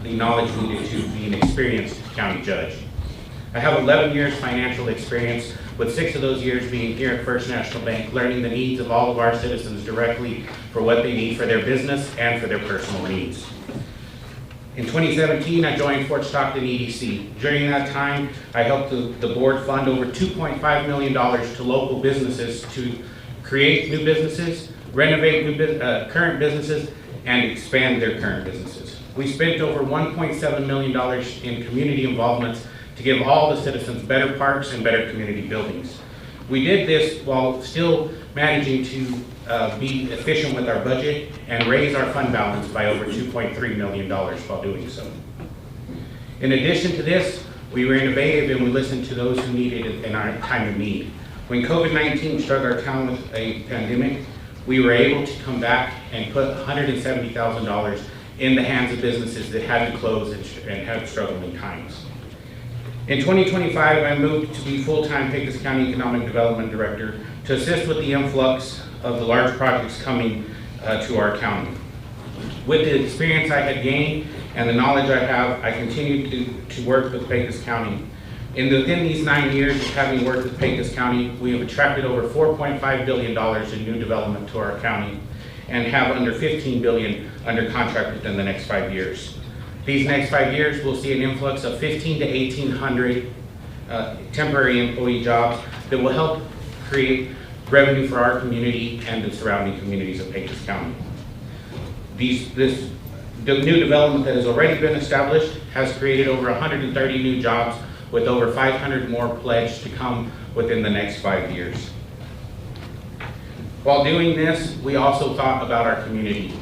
the knowledge needed to be an experienced county judge. I have 11 years financial experience, with 6 of those years being here at First National Bank, learning the needs of all of our citizens directly for what they need for their business and for their personal needs. In 2017, I joined Fort Stockton EDC. During that time, I helped the board fund over $2.5 million to local businesses to create new businesses, renovate current businesses, and expand their current businesses. We spent over $1.7 million in community involvements to give all the citizens better parks and better community buildings. We did this while still managing to be efficient with our budget and raise our fund balance by over $2.3 million while doing so. In addition to this, we were innovative and we listened to those who needed it in our time of need. When COVID-19 struck our town with a pandemic, we were able to come back and put $170,000 in the hands of businesses that had to close and had struggling times. In 2025, I moved to be full-time Pecos County Economic Development Director to assist with the influx of the large projects coming to our county. With the experience I had gained and the knowledge I have, I continued to work with Pecos County. Within these 9 years of having worked with Pecos County, we have attracted over $4.5 billion in new development to our county and have under $15 billion under contract within the next 5 years. These next 5 years, we'll see an influx of 1,500 to 1,800 temporary employee jobs that will help create revenue for our community and the surrounding communities of Pecos County. The new development that has already been established has created over 130 new jobs with over 500 more pledged to come within the next 5 years. While doing this, we also thought about our community.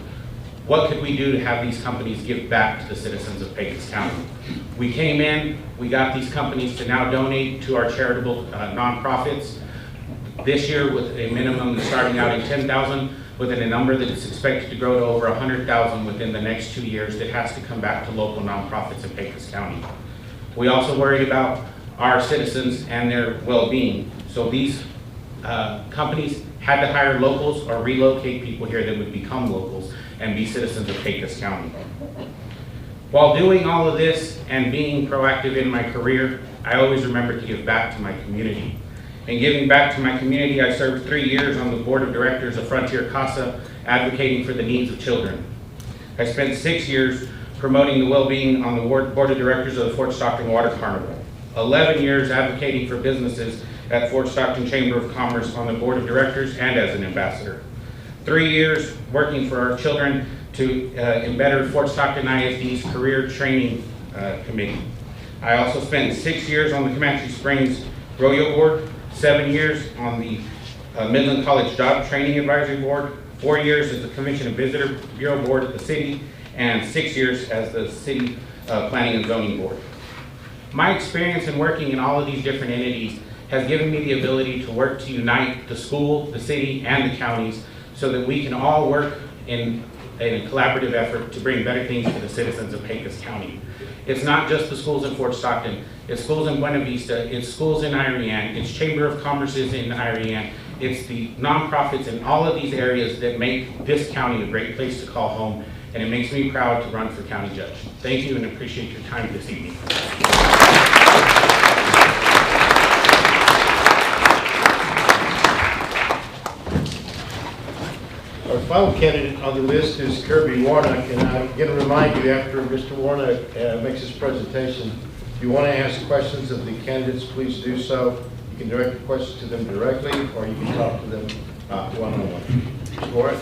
What could we do to have these companies give back to the citizens of Pecos County? We came in, we got these companies to now donate to our charitable nonprofits. This year with a minimum starting out at $10,000, with a number that is expected to grow to over $100,000 within the next 2 years that has to come back to local nonprofits in Pecos County. We also worried about our citizens and their well-being. So these companies had to hire locals or relocate people here that would become locals and be citizens of Pecos County. While doing all of this and being proactive in my career, I always remember to give back to my community. In giving back to my community, I served 3 years on the board of directors of Frontier Casa, advocating for the needs of children. I spent 6 years promoting the well-being on the board of directors of the Fort Stockton Water Carnival, 11 years advocating for businesses at Fort Stockton Chamber of Commerce on the board of directors and as an ambassador. 3 years working for our children to better Fort Stockton ISD's career training committee. I also spent 6 years on the Comanche Springs Rodeo Board, 7 years on the Midland College Job Training Advisory Board, 4 years as the Commission and Visitor Bureau Board at the city, and 6 years as the City Planning and Zoning Board. My experience in working in all of these different entities has given me the ability to work to unite the school, the city, and the counties so that we can all work in a collaborative effort to bring better things to the citizens of Pecos County. It's not just the schools in Fort Stockton, it's schools in Buena Vista, it's schools in Irene, it's Chamber of Commerce's in Irene, it's the nonprofits in all of these areas that make this county a great place to call home, and it makes me proud to run for county judge. Thank you and appreciate your time this evening. Our final candidate on the list is Kirby Warnock, and I'm going to remind you after Mr. Warnock makes his presentation, if you want to ask questions of the candidates, please do so. You can direct the questions to them directly, or you can talk to them one-on-one. Mr. Warnock.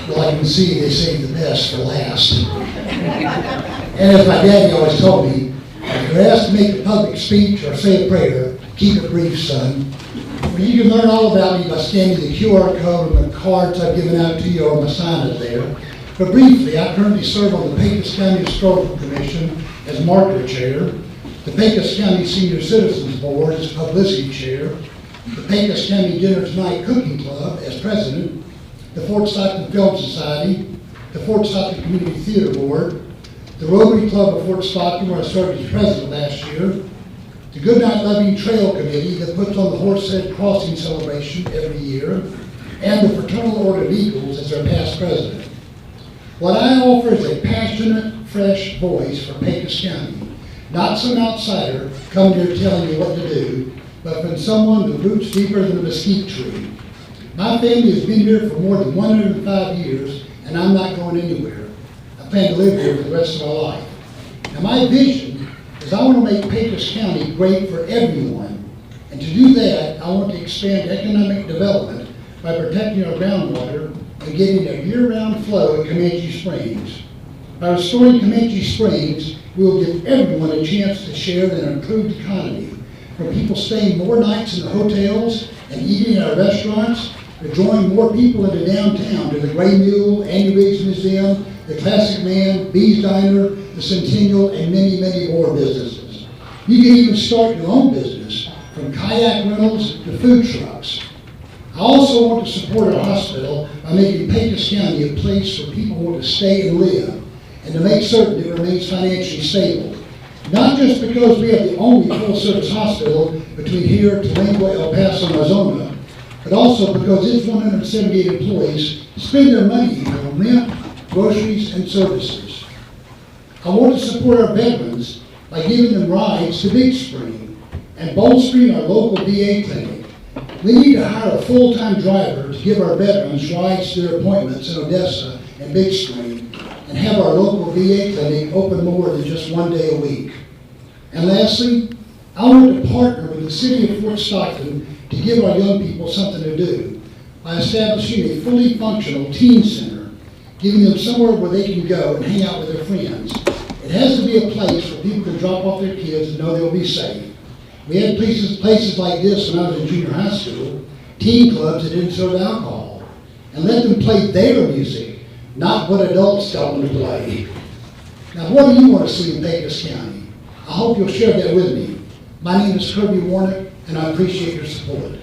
Well, I can see they save the best for last. And as my daddy always told me, if you're asked to make a public speech or say a prayer, keep it brief, son. Well, you can learn all about me by scanning the QR code on the cards I've given out to you or my sign up there. But briefly, I currently serve on the Pecos County Historical Commission as marketer chair, the Pecos County Senior Citizens Board as publicity chair, the Pecos County Dinner Tonight Cooking Club as president, the Fort Stockton Film Society, the Fort Stockton Community Theater Board, the Rotary Club of Fort Stockton, where I served as president last year, the Goodnight Loving Trail Committee that puts on the Horsehead Crossing celebration every year, and the Fraternal Order of Eagles as our past president. What I offer is a passionate, fresh voice for Pecos County, not some outsider coming here telling you what to do, but from someone with roots deeper than a mesquite tree. My family has been here for more than 105 years, and I'm not going anywhere. I plan to live here for the rest of my life. Now, my vision is I want to make Pecos County great for everyone. And to do that, I want to expand economic development by protecting our groundwater and getting a year-round flow at Comanche Springs. By restoring Comanche Springs, we will give everyone a chance to share in an improved economy, from people staying more nights in the hotels and eating in our restaurants, to drawing more people into downtown to the Gray Mule, Annie Riggs Museum, the Classic Man, Bee's Diner, the Centennial, and many, many more businesses. You can even start your own business, from kayak rentals to food trucks. I also want to support our hospital by making Pecos County a place where people want to stay and live, and to make certain it remains financially stable. Not just because we have the only full-service hospital between here, Tulango, El Paso, and Arizona, but also because its 178 employees spend their money on rent, groceries, and services. I want to support our veterans by giving them rides to Big Spring and bolstering our local VA clinic. We need to hire a full-time driver to give our veterans rides to their appointments in Odessa and Big Spring, and have our local VA clinic open more than just one day a week. And lastly, I want to partner with the city of Fort Stockton to give our young people something to do by establishing a fully functional teen center, giving them somewhere where they can go and hang out with their friends. It has to be a place where people can drop off their kids and know they'll be safe. We had places like this when I was in junior high school, teen clubs that didn't serve alcohol, and let them play their music, not what adults tell them to play. Now, what do you want to see in Pecos County? I hope you'll share that with me. My name is Kirby Warnick, and I appreciate your support.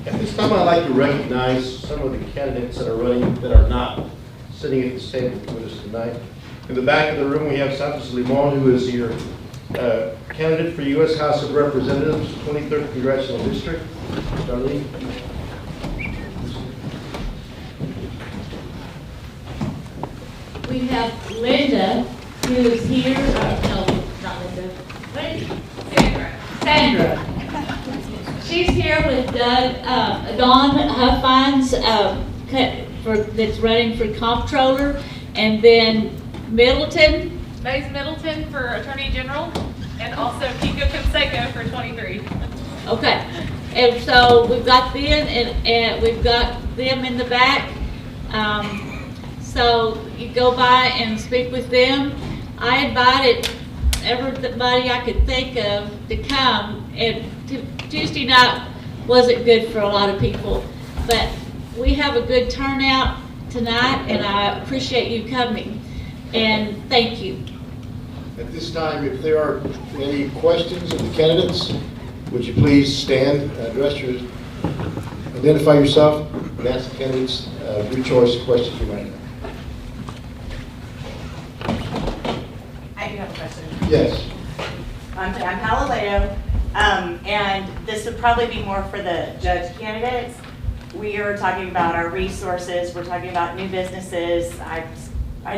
At this time, I'd like to recognize some of the candidates that are running that are not sitting at this table with us tonight. In the back of the room, we have Santos Limon, who is your candidate for U.S. House of Representatives, 23rd Congressional District. Darlene. We have Linda, who is here, no, not Linda, what is it? Sandra. She's here with Dawn Huffines, that's running for comptroller, and then Middleton. Mays Middleton for Attorney General, and also Kiko Conseco for 23. Okay, and so we've got them, and we've got them in the back. So you go by and speak with them. I invited everybody I could think of to come, and Tuesday night wasn't good for a lot of people, but we have a good turnout tonight, and I appreciate you coming, and thank you. At this time, if there are any questions of the candidates, would you please stand, identify yourself, and ask the candidates your choice of questions you might have. I do have a question. Yes. I'm Palalayo, and this would probably be more for the judge candidates. We are talking about our resources. We're talking about new businesses. I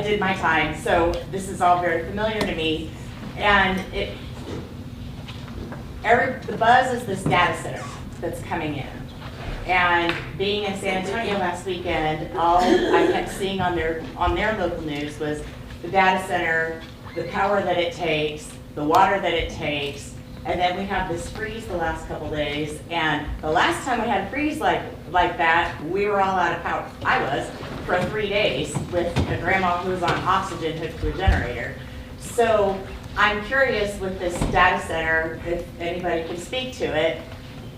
did my time, so this is all very familiar to me. And the buzz is this data center that's coming in. And being in San Antonio last weekend, all I kept seeing on their local news was the data center, the power that it takes, the water that it takes, And then we have this freeze the last couple days, and the last time we had a freeze like that, we were all out of power. I was, for 3 days, with a grandma who was on oxygen hooked to a generator. So I'm curious with this data center, if anybody can speak to it,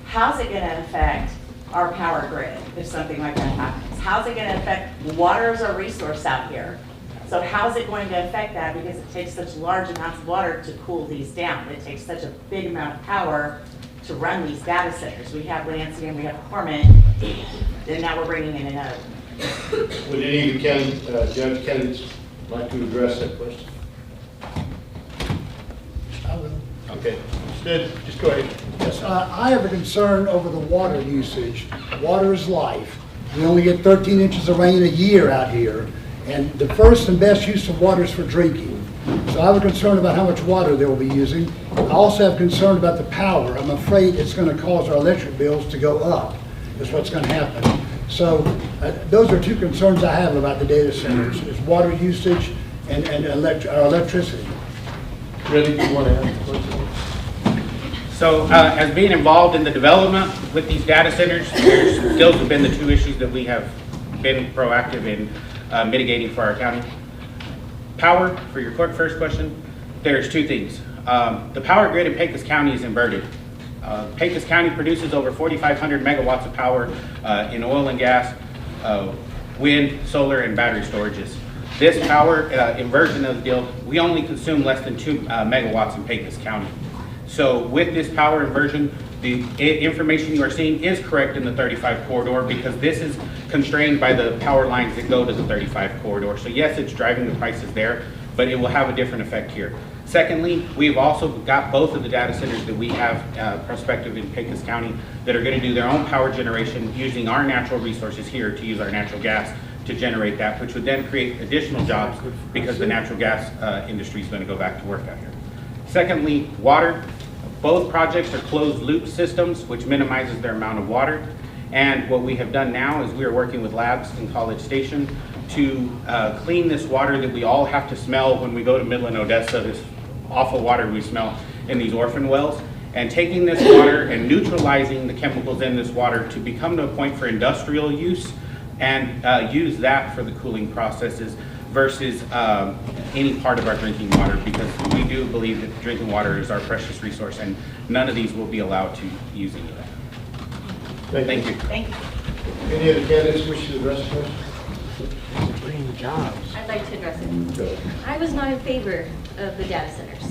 how's it gonna affect our power grid if something like that happens? How's it gonna affect, water is a resource out here. So how's it going to affect that? Because it takes such large amounts of water to cool these down. It takes such a big amount of power to run these data centers. We have Lansing, we have Corman, and now we're bringing in another. Would any of the judge candidates like to address that question? I will. Okay, just go ahead. Yes, I have a concern over the water usage. Water is life. We only get 13 inches of rain a year out here, and the first and best use of water is for drinking. So I have a concern about how much water they will be using. I also have concern about the power. I'm afraid it's going to cause our electric bills to go up, is what's going to happen. So those are two concerns I have about the data centers, is water usage and our electricity. Really, do you want to ask a question? So as being involved in the development with these data centers, those have been the two issues that we have been proactive in mitigating for our county. Power, for your first question, there's two things. The power grid in Pecos County is inverted. Pecos County produces over 4,500 megawatts of power in oil and gas, wind, solar, and battery storages. This power inversion of the deal, we only consume less than 2 megawatts in Pecos County. So with this power inversion, the information you are seeing is correct in the 35 corridor because this is constrained by the power lines that go to the 35 corridor. So yes, it's driving the prices there, but it will have a different effect here. Secondly, we've also got both of the data centers that we have prospective in Pecos County that are going to do their own power generation using our natural resources here to use our natural gas to generate that, which would then create additional jobs because the natural gas industry is going to go back to work out here. Secondly, water. Both projects are closed loop systems, which minimizes their amount of water. And what we have done now is we are working with labs in College Station to clean this water that we all have to smell when we go to Midland, Odessa, this awful water we smell in these orphan wells. And taking this water and neutralizing the chemicals in this water to become to a point for industrial use and use that for the cooling processes versus any part of our drinking water, because we do believe that drinking water is our precious resource and none of these will be allowed to use any of that. Thank you. Thank you. Any other candidates wish to address the question? I'd like to address it. I was not in favor of the data centers,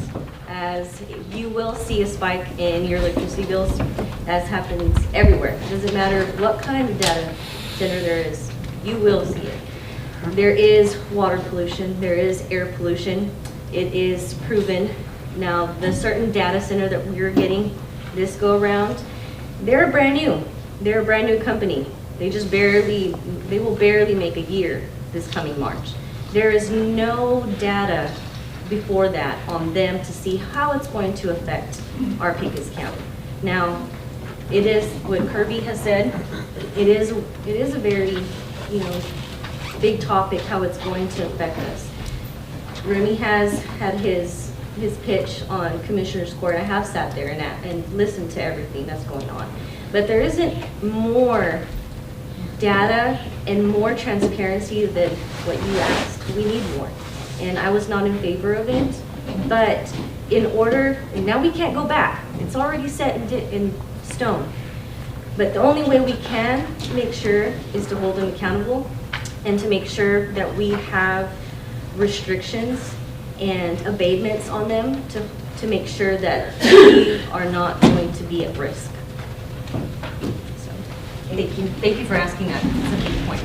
as you will see a spike in your electricity bills, as happens everywhere. It doesn't matter what kind of data center there is, you will see it. There is water pollution, there is air pollution. It is proven. Now, the certain data center that we're getting this go around, they're brand new. They're a brand new company. They will barely make a year this coming March. There is no data before that on them to see how it's going to affect our Pecos County. Now, it is what Kirby has said. It is a very, big topic how it's going to affect us. Remy has had his pitch on Commissioner's Court. I have sat there and listened to everything that's going on. But there isn't more data and more transparency than what you asked. We need more. And I was not in favor of it. But and now we can't go back. It's already set in stone. But the only way we can make sure is to hold them accountable and to make sure that we have restrictions and abatements on them to make sure that we are not going to be at risk. So, thank you for asking that. It's a big point.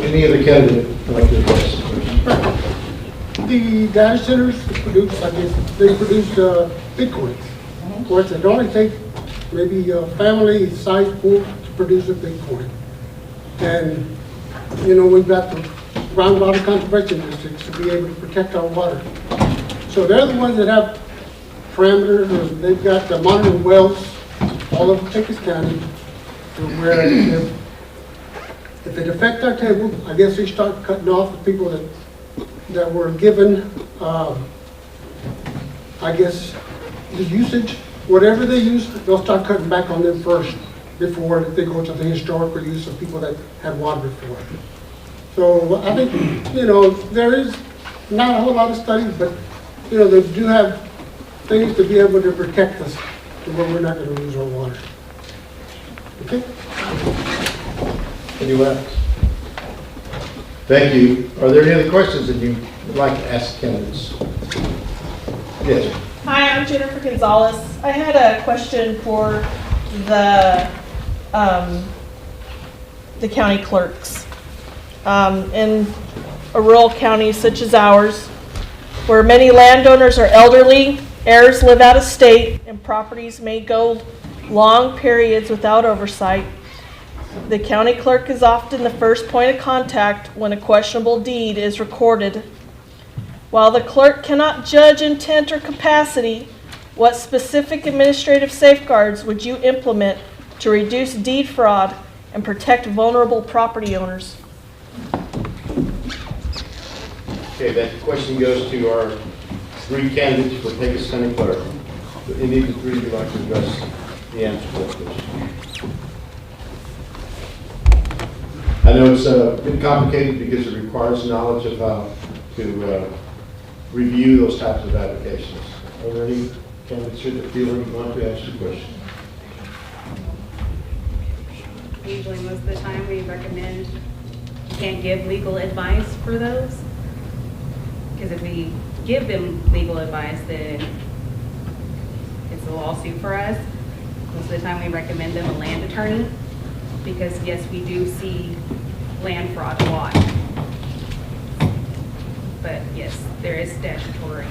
Any other candidate would like to address the question? The data centers produce, they produce Bitcoins. Of course, it only takes maybe a family-sized pool to produce a Bitcoin. And we've got the groundwater conservation districts to be able to protect our water. So they're the ones that have parameters, and they've got the monitoring wells all over Pecos County, where if it affects our table, I guess they start cutting off the people that were given, I guess, the usage whatever they use, they'll start cutting back on them first before they go to the historical use of people that had water before. So I think, there is not a whole lot of studies, but, they do have things to be able to protect us to where we're not going to lose our water. Okay? Anyone else? Thank you. Are there any other questions that you would like to ask candidates? Yes. Hi, I'm Jennifer Gonzalez. I had a question for the county clerks. In a rural county such as ours, where many landowners are elderly, heirs live out of state, and properties may go long periods without oversight, the county clerk is often the first point of contact when a questionable deed is recorded. While the clerk cannot judge intent or capacity, what specific administrative safeguards would you implement to reduce deed fraud and protect vulnerable property owners? Okay, that question goes to our three candidates for Pecos County Clerk. Any of the three would like to address the answer to that question? I know it's a bit complicated because it requires knowledge of how to review those types of applications. Are there any candidates here that feel like you want to ask the question? Usually most of the time we recommend you can't give legal advice for those. Because if we give them legal advice, then it's a lawsuit for us. Most of the time we recommend them a land attorney because yes, we do see land fraud a lot. But yes, there is statutory,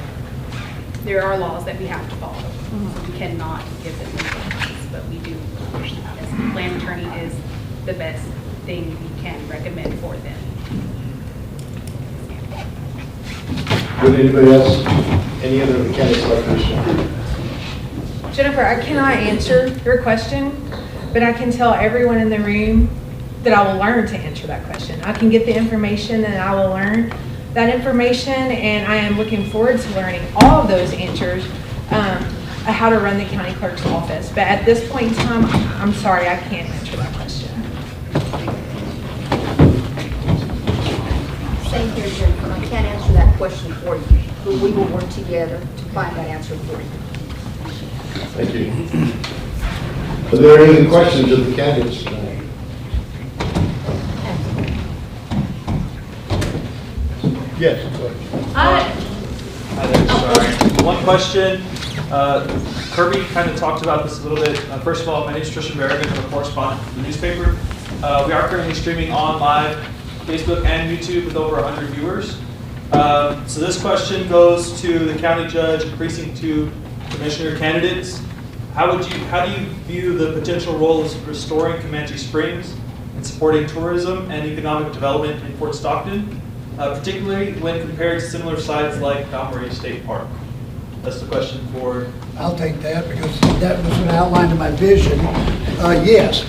there are laws that we have to follow. So we cannot give them legal advice, but we do, yes, land attorney is the best thing we can recommend for them. Would anybody else, any other candidates like this? Jennifer, I cannot answer your question, but I can tell everyone in the room that I will learn to answer that question. I can get the information and I will learn that information, and I am looking forward to learning all of those answers, how to run the county clerk's office. But at this point in time, I'm sorry, I can't answer that question. Same here, Jennifer. I can't answer that question for you, but we will work together to find that answer for you. Thank you. Are there any other questions of the candidates tonight? Yes. Hi there, sorry. One question. Kirby kind of talked about this a little bit. First of all, my name is Tristan Berrigan. I'm a correspondent for the newspaper. We are currently streaming on live Facebook and YouTube with over 100 viewers. So this question goes to the county judge and precinct 2 commissioner candidates. How do you view the potential role of restoring Comanche Springs and supporting tourism and economic development in Fort Stockton, particularly when compared to similar sites like Balmorhea State Park? That's the question for... I'll take that because that was what I outlined in my vision. Yes,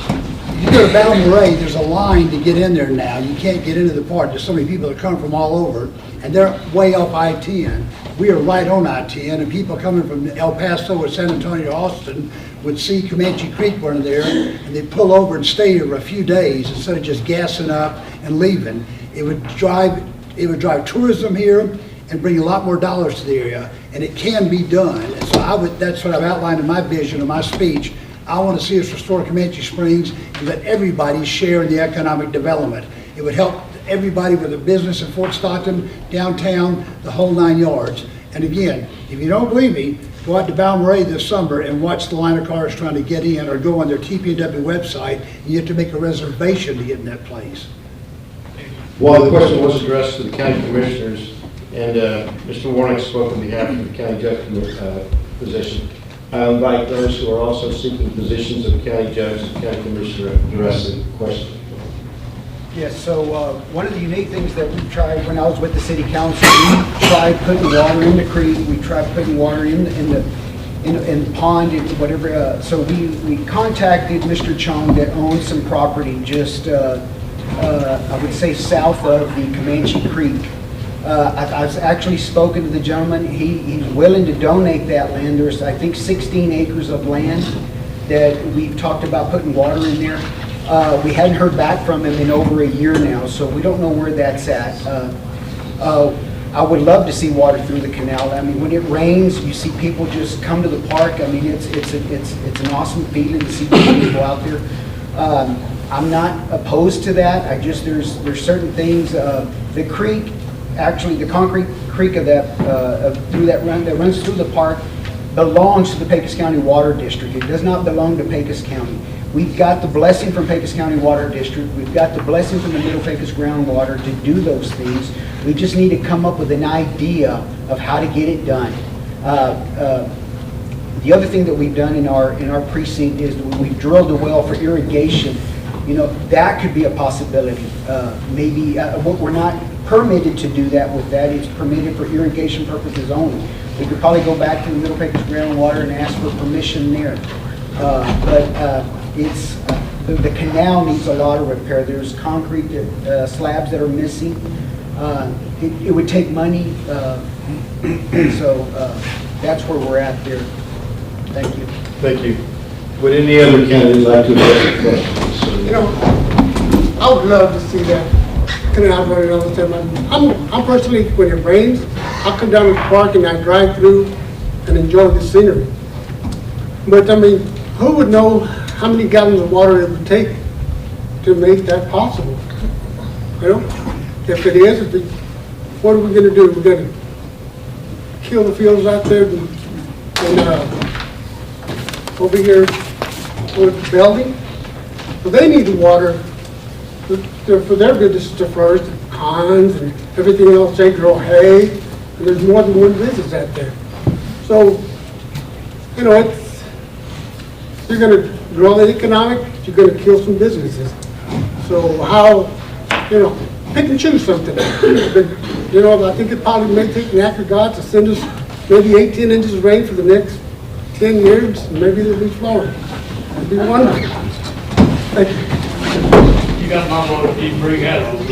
you go to Balmorhea, there's a line to get in there now. You can't get into the park. There's so many people that come from all over, and they're way off I-10. We are right on I-10, and people coming from El Paso or San Antonio or Austin would see Comanche Creek running there, and they'd pull over and stay here for a few days instead of just gassing up and leaving. It would drive tourism here and bring a lot more dollars to the area, and it can be done. And so that's what I've outlined in my vision, in my speech. I want to see us restore Comanche Springs and let everybody share in the economic development. It would help everybody with a business in Fort Stockton, downtown, the whole 9 yards. And again, if you don't believe me, go out to Balmorhea this summer and watch the line of cars trying to get in, or go on their TPW website, and you have to make a reservation to get in that place. Well, the question was addressed to the county commissioners, and Mr. Warnick spoke on behalf of the county judge position. I invite those who are also seeking positions of county judge and county commissioner to address the question. Yes, so one of the unique things that we tried when I was with the city council, we tried putting water in the creek, we tried putting water in the pond, and whatever. So we contacted Mr. Chong that owns some property just, I would say, south of the Comanche Creek. I've actually spoken to the gentleman. He's willing to donate that land. There's, I think, 16 acres of land that we've talked about putting water in there. We hadn't heard back from him in over a year now, so we don't know where that's at. I would love to see water through the canal. I mean, when it rains, you see people just come to the park. I mean, it's an awesome feeling to see people out there. I'm not opposed to that. I just, there's certain things. The creek, actually, the concrete creek of that that runs through the park belongs to the Pecos County Water District. It does not belong to Pecos County. We've got the blessing from Pecos County Water District. We've got the blessing from the Middle Pecos Groundwater to do those things. We just need to come up with an idea of how to get it done. The other thing that we've done in our precinct is we've drilled a well for irrigation. You know, that could be a possibility. Maybe we're not permitted to do that with that. It's permitted for irrigation purposes only. We could probably go back to the Middle Pecos Groundwater and ask for permission there. It's the canal needs a lot of repair. There's concrete slabs that are missing. It would take money, so that's where we're at there. Thank you. Thank you. Would any other candidates like to address the questions? You know, I would love to see that canal running all the time. I'm personally, when it rains, I come down to the park and I drive through and enjoy the scenery. But I mean, who would know how many gallons of water it would take to make that possible? You know, if it is, what are we going to do? We're going to kill the fields out there and over here with Belding. Well, they need the water for their business to flourish, the ponds and everything else. They grow hay, and there's more than one business out there. So, you know, you're going to grow the economic, you're going to kill some businesses. So how, you know, pick and choose something. But, you know, I think it probably may take an act of God to send us maybe 18 inches of rain for the next 10 years, and maybe it'll be flowing. It'll be wonderful. Thank you. You got my vote if you can bring that over.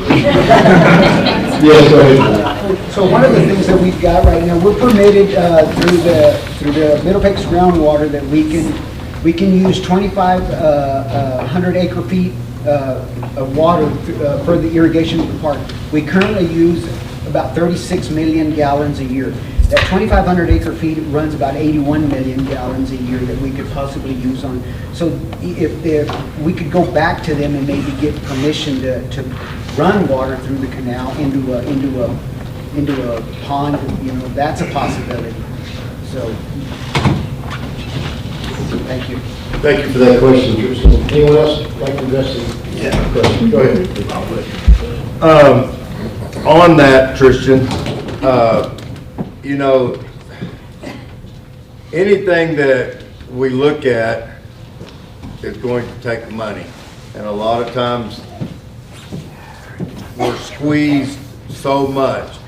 Yes, go ahead. So one of the things that we've got right now, we're permitted through the Middle Pecos groundwater that we can use 2,500 acre feet of water for the irrigation of the park. We currently use about 36 million gallons a year. That 2,500 acre feet runs about 81 million gallons a year that we could possibly use on. So if we could go back to them and maybe get permission to run water through the canal into a pond, you know, that's a possibility. So, thank you. Thank you for that question, Tristan. Anyone else like to address the question? Go ahead. On that, Tristan, you know, anything that we look at is going to take money. And a lot of times we're squeezed so much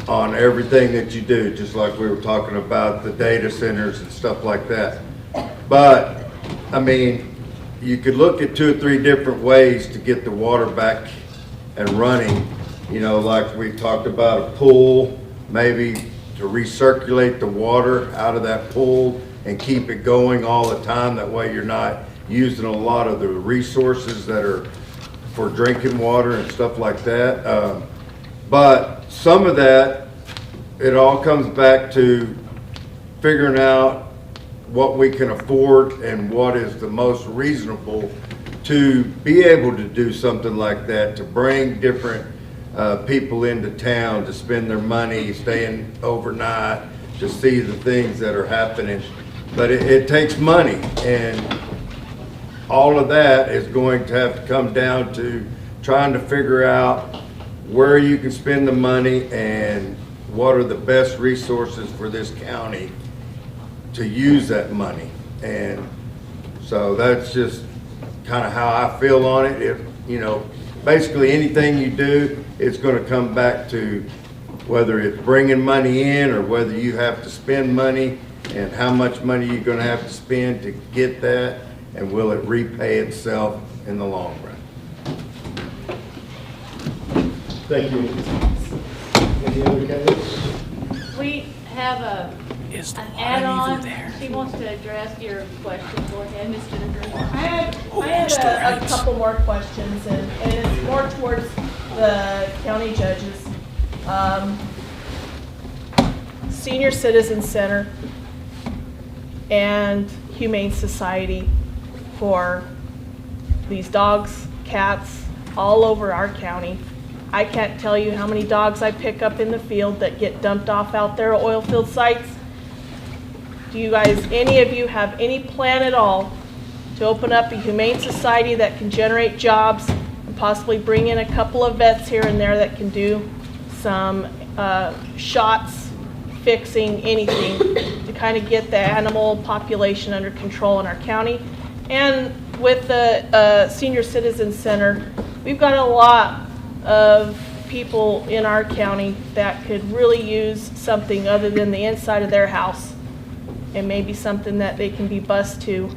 on everything that you do, just like we were talking about the data centers and stuff like that. But, I mean, you could look at 2 or 3 different ways to get the water back and running. You know, like we talked about a pool, maybe to recirculate the water out of that pool and keep it going all the time. That way you're not using a lot of the resources that are for drinking water and stuff like that. But some of that, it all comes back to figuring out what we can afford and what is the most reasonable to be able to do something like that, to bring different people into town to spend their money, staying overnight, to see the things that are happening. But it takes money, and all of that is going to have to come down to trying to figure out where you can spend the money and what are the best resources for this county to use that money. And so that's just kind of how I feel on it. If, you know, basically anything you do, it's going to come back to whether it's bringing money in or whether you have to spend money, and how much money you're going to have to spend to get that, and will it repay itself in the long run. Thank you. Any other candidates? We have an add-on. She wants to address your question. Go ahead, Ms. Jennifer. I had a couple more questions, and it's more towards the county judges. Senior Citizen Center and Humane Society for these dogs, cats, all over our county. I can't tell you how many dogs I pick up in the field that get dumped off out there at oil field sites. Do you guys, any of you, have any plan at all to open up a humane society that can generate jobs and possibly bring in a couple of vets here and there that can do some shots, fixing, anything to kind of get the animal population under control in our county? And with the Senior Citizen Center, we've got a lot of people in our county that could really use something other than the inside of their house, and maybe something that they can be bused to,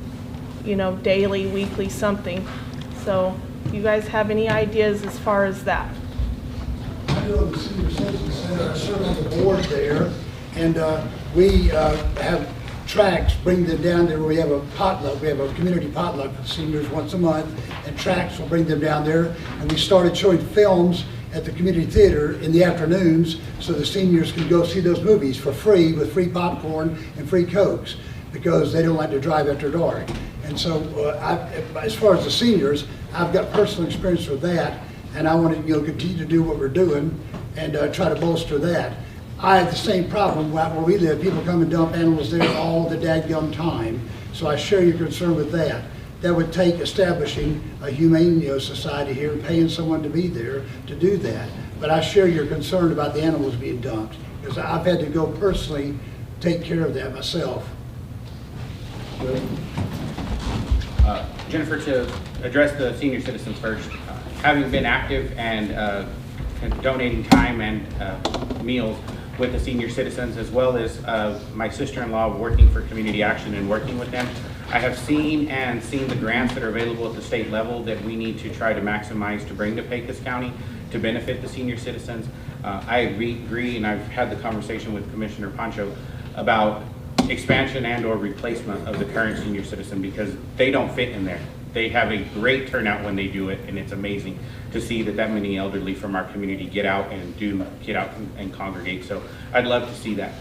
you know, daily, weekly, something. So you guys have any ideas as far as that? I do on the Senior Citizen Center. I serve on the board there, and we have tracks, bring them down there. We have a potluck. We have a community potluck for seniors once a month, and tracks will bring them down there. And we started showing films at the community theater in the afternoons so the seniors can go see those movies for free with free popcorn and free Cokes because they don't like to drive after dark. And so as far as the seniors, I've got personal experience with that, and I want to continue to do what we're doing and try to bolster that. I have the same problem where we live. People come and dump animals there all the dadgum time. So I share your concern with that. That would take establishing a humane society here and paying someone to be there to do that. But I share your concern about the animals being dumped because I've had to go personally take care of that myself. Jennifer, to address the senior citizens first, having been active and donating time and meals with the senior citizens, as well as my sister-in-law working for Community Action and working with them, I have seen the grants that are available at the state level that we need to try to maximize to bring to Pecos County to benefit the senior citizens. I agree, and I've had the conversation with Commissioner Pancho about expansion and or replacement of the current senior citizen because they don't fit in there. They have a great turnout when they do it, and it's amazing to see that many elderly from our community get out and congregate. So I'd love to see that.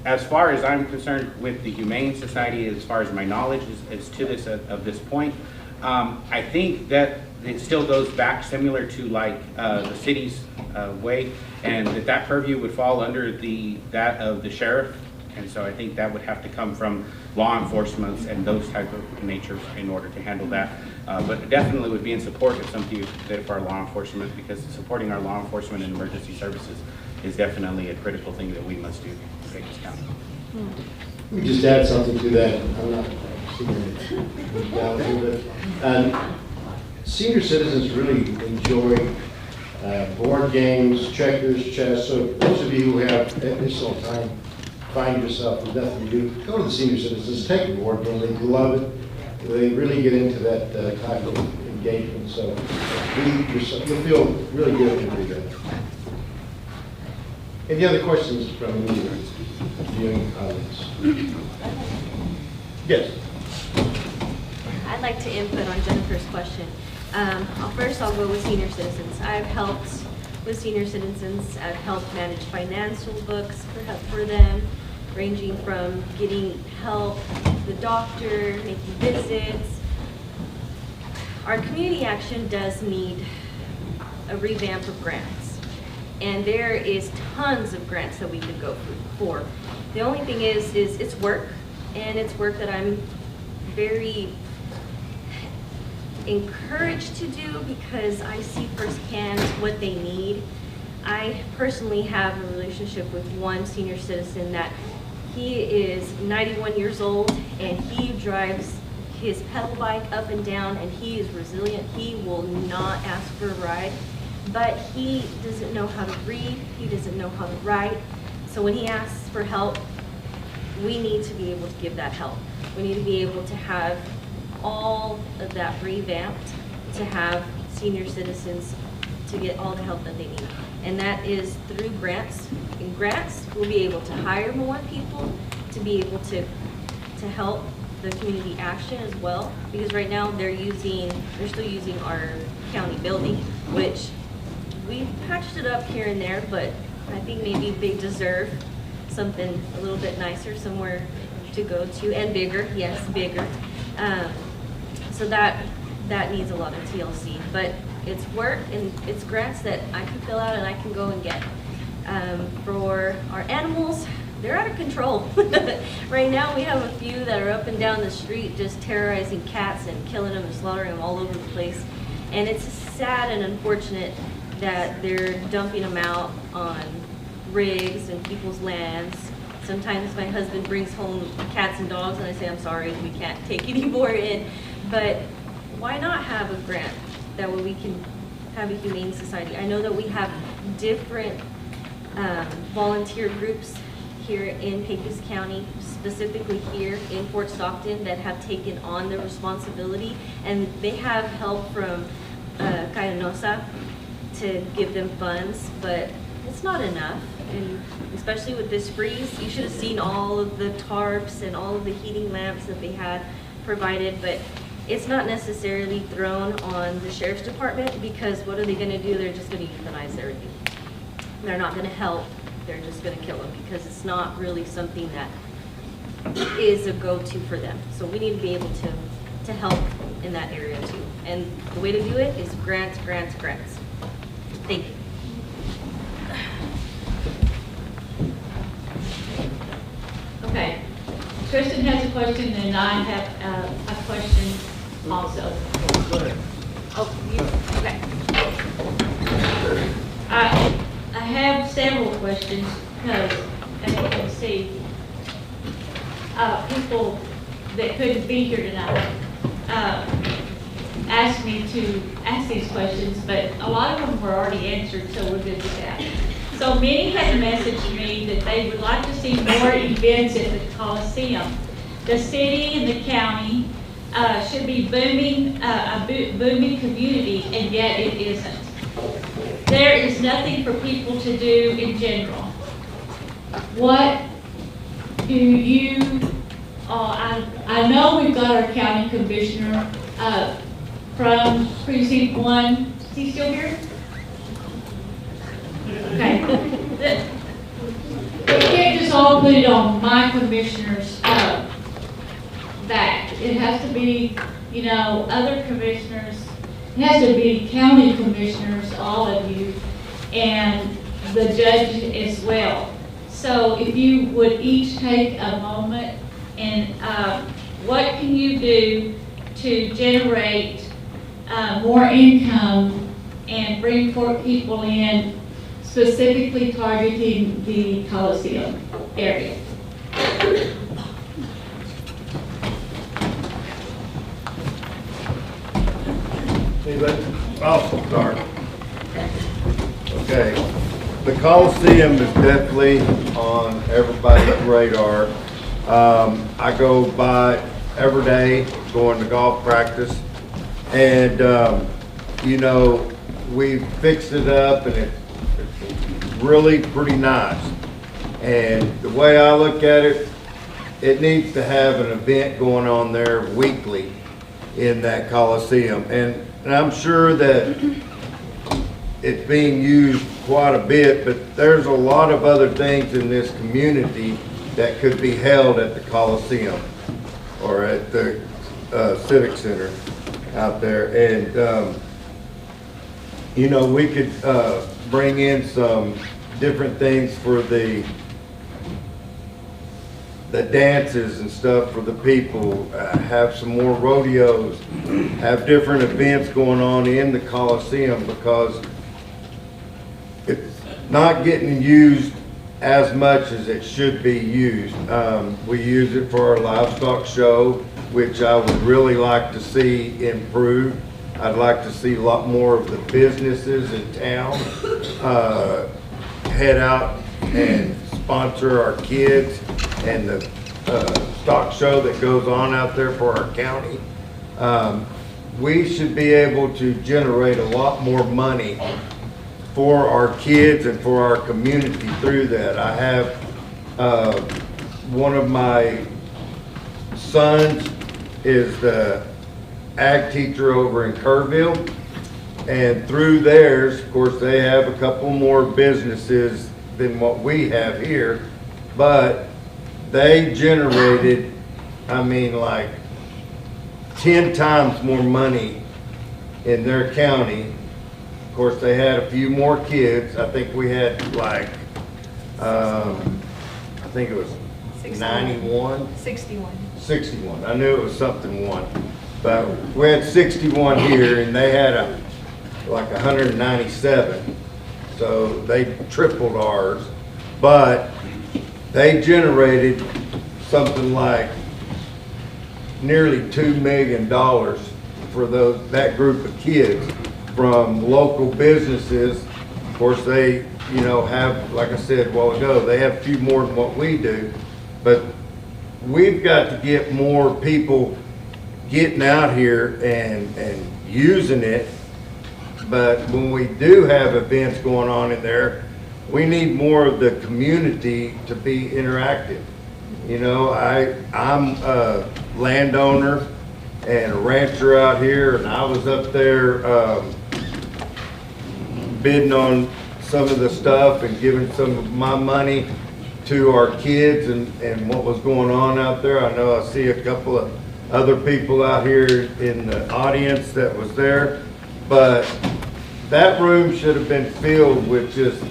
As far as I'm concerned with the Humane Society, as far as my knowledge is to this of this point, I think that it still goes back similar to like the city's way, and that purview would fall under that of the sheriff. And so I think that would have to come from law enforcement and those type of natures in order to handle that. But definitely would be in support of something for our law enforcement, because supporting our law enforcement and emergency services is definitely a critical thing that we must do in Pecos County. Let me just add something to that. I'm not senior down here, but senior citizens really enjoy board games, checkers, chess. So those of you who have additional time, find yourself with nothing to do, go to the senior citizens, take a board game. They love it. They really get into that type of engagement. So you'll feel really good when you do that. Any other questions from the viewing audience? Yes. I'd like to input on Jennifer's question. First, I'll go with senior citizens. I've helped with senior citizens. I've helped manage financial books for them, ranging from getting help, the doctor, making visits. Our community action does need a revamp of grants, and there is tons of grants that we could go for. The only thing is it's work, and it's work that I'm very encouraged to do because I see firsthand what they need. I personally have a relationship with one senior citizen that he is 91 years old and he drives his pedal bike up and down, and he is resilient. He will not ask for a ride, but he doesn't know how to read, he doesn't know how to write. So when he asks for help, we need to be able to give that help. We need to be able to have all of that revamped, to have senior citizens to get all the help that they need. And that is through grants. And grants will be able to hire more people to be able to help the community action as well. Because right now they're still using our county building, which we've patched it up here and there, but I think maybe they deserve something a little bit nicer, somewhere to go to, and bigger, yes, bigger. So that needs a lot of TLC, but it's work and it's grants that I can fill out and I can go and get. For our animals, they're out of control. Right now we have a few that are up and down the street just terrorizing cats and killing them and slaughtering them all over the place. And it's sad and unfortunate that they're dumping them out on rigs and people's lands. Sometimes my husband brings home cats and dogs and I say, I'm sorry, we can't take any more in. But why not have a grant? That way we can have a humane society. I know that we have different volunteer groups here in Pecos County, specifically here in Fort Stockton, that have taken on the responsibility, and they have help from Cayenosa to give them funds, but it's not enough. And especially with this freeze, you should have seen all of the tarps and all of the heating lamps that they had provided, but it's not necessarily thrown on the sheriff's department, because what are they going to do? They're just going to euthanize everything. They're not going to help. They're just going to kill them, because it's not really something that is a go-to for them. So we need to be able to help in that area too. And the way to do it is grants, grants, grants. Thank you. Okay, Kristen has a question, and I have a question also. Oh, you, okay. I have several questions, because, as you can see, people that couldn't be here tonight asked me to ask these questions, but a lot of them were already answered, so we're good with that. So many had messaged me that they would like to see more events at the Coliseum. The city and the county should be booming, a booming community, and yet it isn't. There is nothing for people to do in general. What do you, I know we've got our county commissioner from precinct 1. Is he still here? Okay. We can't just all put it on my commissioner's back. It has to be, you know, other commissioners. It has to be county commissioners, all of you, and the judge as well. So if you would each take a moment, and what can you do to generate more income and bring more people in, specifically targeting the Coliseum area? Anybody? Oh, sorry. Okay. The Coliseum is definitely on everybody's radar. I go by every day going to golf practice, and you know, we fixed it up and it's really pretty nice. And the way I look at it, it needs to have an event going on there weekly in that Coliseum. And I'm sure that it's being used quite a bit, but there's a lot of other things in this community that could be held at the Coliseum or at the Civic Center out there. And, you know, we could bring in some different things for the dances and stuff for the people, have some more rodeos, have different events going on in the Coliseum, because it's not getting used as much as it should be used. We use it for our livestock show, which I would really like to see improved. I'd like to see a lot more of the businesses in town head out and sponsor our kids and the stock show that goes on out there for our county. We should be able to generate a lot more money for our kids and for our community through that. I have one of my sons is the ag teacher over in Kerrville, and through theirs, of course, they have a couple more businesses than what we have here, but they generated, I mean, like 10 times more money in their county. Of course, they had a few more kids. I think we had like, I think it was 91? 61. I knew it was something one. But we had 61 here and they had like 197. So they tripled ours. But they generated something like nearly $2 million for that group of kids from local businesses. Of course, they, you know, have, like I said a while ago, they have a few more than what we do, but we've got to get more people getting out here and using it. But when we do have events going on in there, we need more of the community to be interactive. You know, I'm a landowner and a rancher out here, and I was up there bidding on some of the stuff and giving some of my money to our kids and what was going on out there. I know I see a couple of other people out here in the audience that was there, but that room should have been filled with just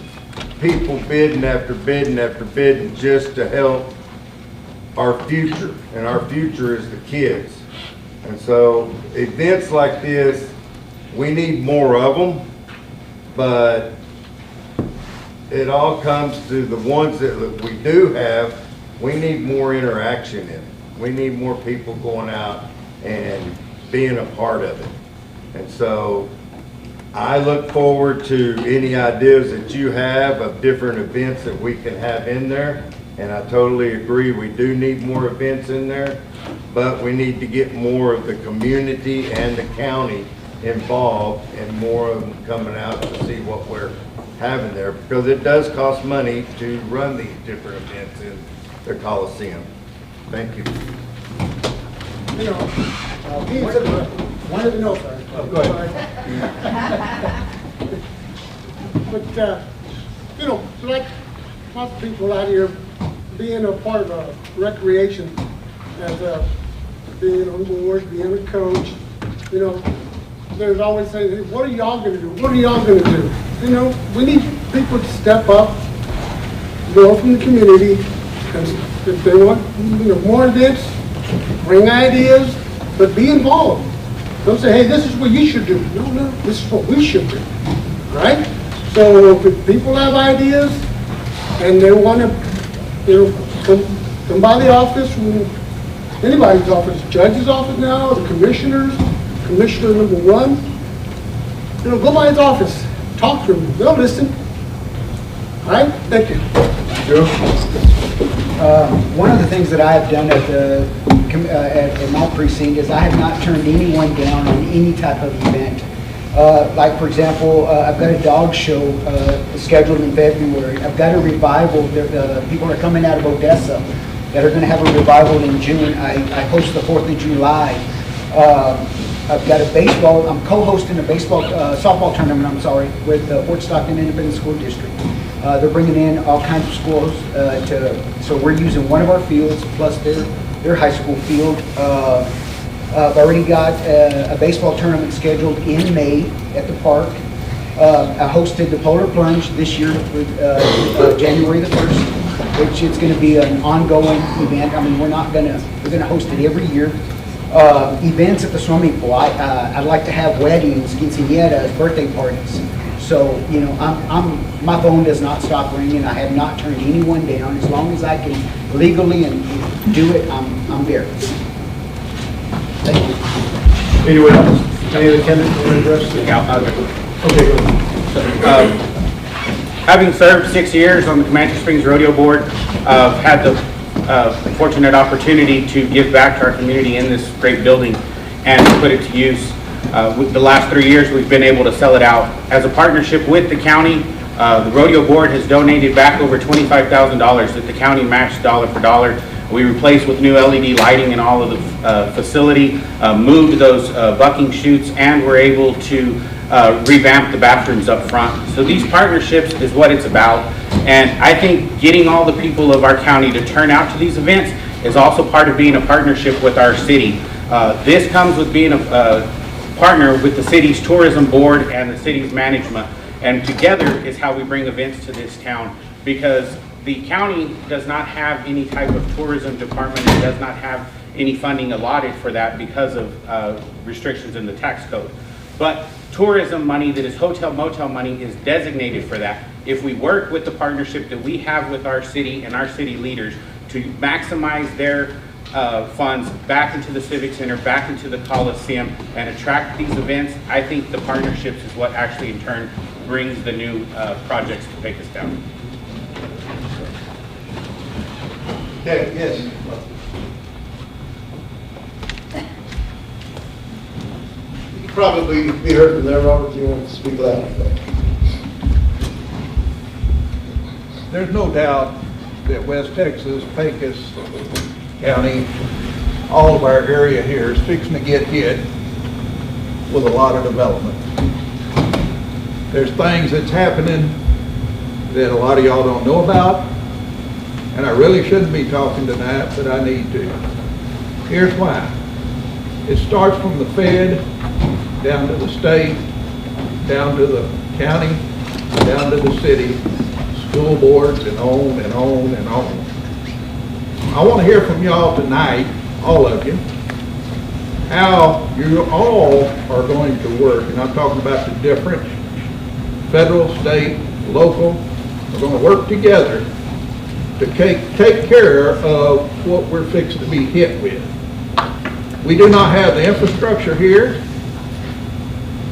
people bidding after bidding after bidding just to help our future, and our future is the kids. And so events like this, we need more of them, but it all comes to the ones that we do have, we need more interaction in it. We need more people going out and being a part of it. And so I look forward to any ideas that you have of different events that we can have in there. And I totally agree, we do need more events in there, but we need to get more of the community and the county involved and more of them coming out to see what we're having there, because it does cost money to run these different events in the Coliseum. Thank you. You know, one of the notes. Oh, go ahead. But, you know, like lots of people out here, being a part of a recreation, as being on board, being a coach, you know, there's always saying, hey, what are y'all gonna do? What are y'all gonna do? You know, we need people to step up, grow from the community, and if they want, you know, more events, bring ideas, but be involved. Don't say, hey, this is what you should do. No, this is what we should do, right? So if people have ideas and they want to, you know, come by the office, anybody's office, judge's office now, the commissioners, commissioner number 1, you know, go by his office, talk to him, they'll listen. All right, thank you. One of the things that I have done at my precinct is I have not turned anyone down on any type of event. Like, for example, I've got a dog show scheduled in February. I've got a revival. People are coming out of Odessa that are going to have a revival in June. I host the 4th of July. I've got a baseball, I'm co-hosting a softball tournament, with Fort Stockton Independent School District. They're bringing in all kinds of schools so we're using one of our fields plus their high school field. I've already got a baseball tournament scheduled in May at the park. I hosted the Polar Plunge this year with January the 1st, which is going to be an ongoing event. I mean, we're going to host it every year. Events at the swimming pool. I'd like to have weddings, quinceañeras, birthday parties. So, you know, my phone does not stop ringing. I have not turned anyone down. As long as I can legally and do it, I'm there. Thank you. Anyone else? Any other candidates want to address? Okay, go ahead. Having served 6 years on the Comanche Springs Rodeo Board, I've had the fortunate opportunity to give back to our community in this great building and put it to use. With the last 3 years, we've been able to sell it out. As a partnership with the county, the rodeo board has donated back over $25,000 that the county matched dollar for dollar. We replaced with new LED lighting in all of the facility, moved those bucking chutes, and we're able to revamp the bathrooms up front. So these partnerships is what it's about. And I think getting all the people of our county to turn out to these events is also part of being a partnership with our city. This comes with being a partner with the city's tourism board and the city's management. And together is how we bring events to this town, because the county does not have any type of tourism department. It does not have any funding allotted for that because of restrictions in the tax code. But tourism money that is hotel motel money is designated for that. If we work with the partnership that we have with our city and our city leaders to maximize their funds back into the Civic Center, back into the Coliseum, and attract these events, I think the partnerships is what actually in turn brings the new projects to Pecos down. Okay, yes. You can probably be heard from there, Robert, if you want to speak loud. There's no doubt that West Texas, Pecos County, all of our area here is fixing to get hit with a lot of development. There's things that's happening that a lot of y'all don't know about, and I really shouldn't be talking tonight, but I need to. Here's why. It starts from the Fed, down to the state, down to the county, down to the city, school boards, and on and on and on. I want to hear from y'all tonight, all of you, how you all are going to work, and I'm talking about the different federal, state, local. We're going to work together to take care of what we're fixing to be hit with. We do not have the infrastructure here.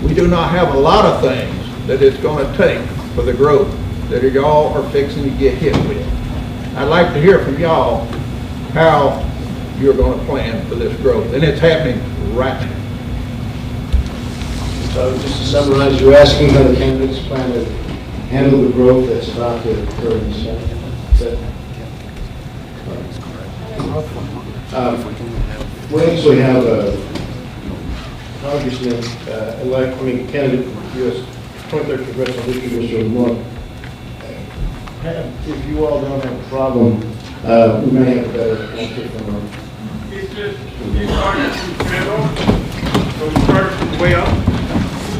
We do not have a lot of things that it's going to take for the growth that y'all are fixing to get hit with. I'd like to hear from y'all how you're going to plan for this growth, and it's happening right now. So just to summarize, you're asking how the candidates plan to handle the growth that's about to occur in this county. Is that- We actually have a congressman, candidate for U.S. 23rd Congressional District, Mr. Lamont. If you all don't have a problem, we may have a better answer from him. It's just, we started from federal, so we started from way up.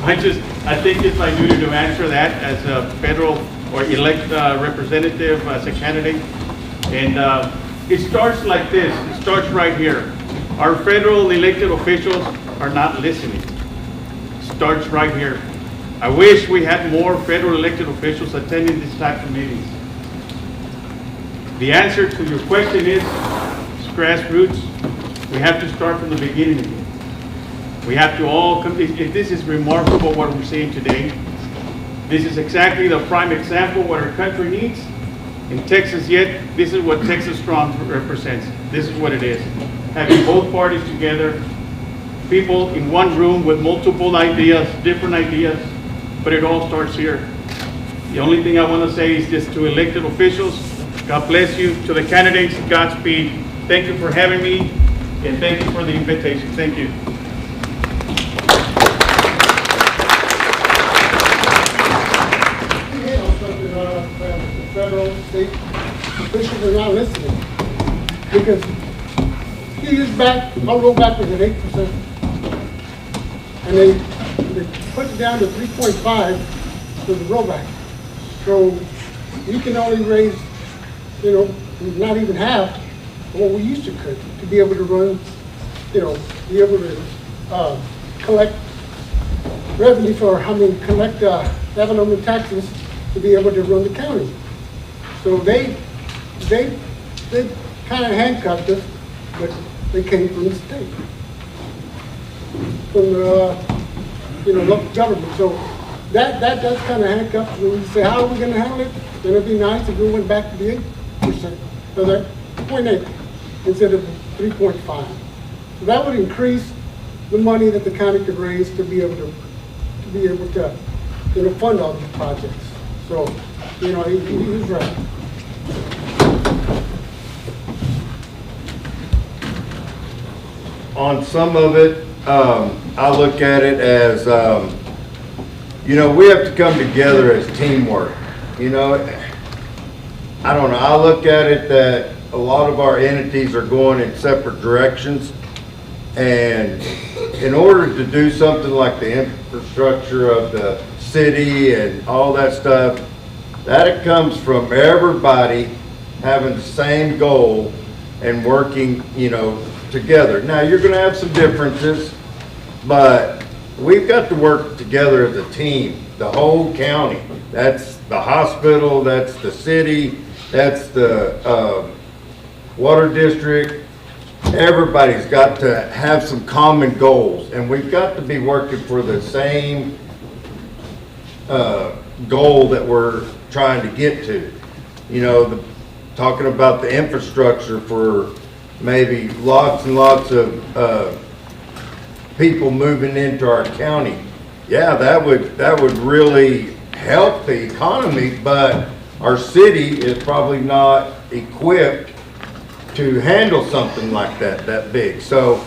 I think it's my duty to answer that as a federal or elect representative, as a candidate. And it starts like this. It starts right here. Our federal elected officials are not listening. It starts right here. I wish we had more federal elected officials attending this type of meetings. The answer to your question is grassroots. We have to start from the beginning again. We have to all come. This is remarkable what we're seeing today. This is exactly the prime example of what our country needs. In Texas, yet, this is what Texas Strong represents. This is what it is. Having both parties together, people in one room with multiple ideas, different ideas, but it all starts here. The only thing I want to say is just to elected officials, God bless you. To the candidates, Godspeed. Thank you for having me, and thank you for the invitation. Thank you. The federal, state officials are not listening. Because a few years back, our rollback was at 8%. And they put it down to 3.5 for the rollback. So you can only raise, not even half of what we used to be able to run, be able to collect revenue for, collect revenue and taxes to be able to run the county. So they kind of handcuffed us, but they came from the state, from the local government. So that does kind of handcuff us. When we say, how are we going to handle it? Then it'd be nice if we went back to the 8%, so that 0.8 instead of 3.5. So that would increase the money that the county could raise to be able to, fund all these projects. So, he's right. On some of it, I look at it as, we have to come together as teamwork. I don't know, I look at it that a lot of our entities are going in separate directions. And in order to do something like the infrastructure of the city and all that stuff, that it comes from everybody having the same goal and working, together. Now, you're gonna have some differences, but we've got to work together as a team, the whole county. That's the hospital, that's the city, that's the water district. Everybody's got to have some common goals, and we've got to be working for the same goal that we're trying to get to. Talking about the infrastructure for maybe lots and lots of people moving into our county. Yeah, that would really help the economy, but our city is probably not equipped to handle something like that big. So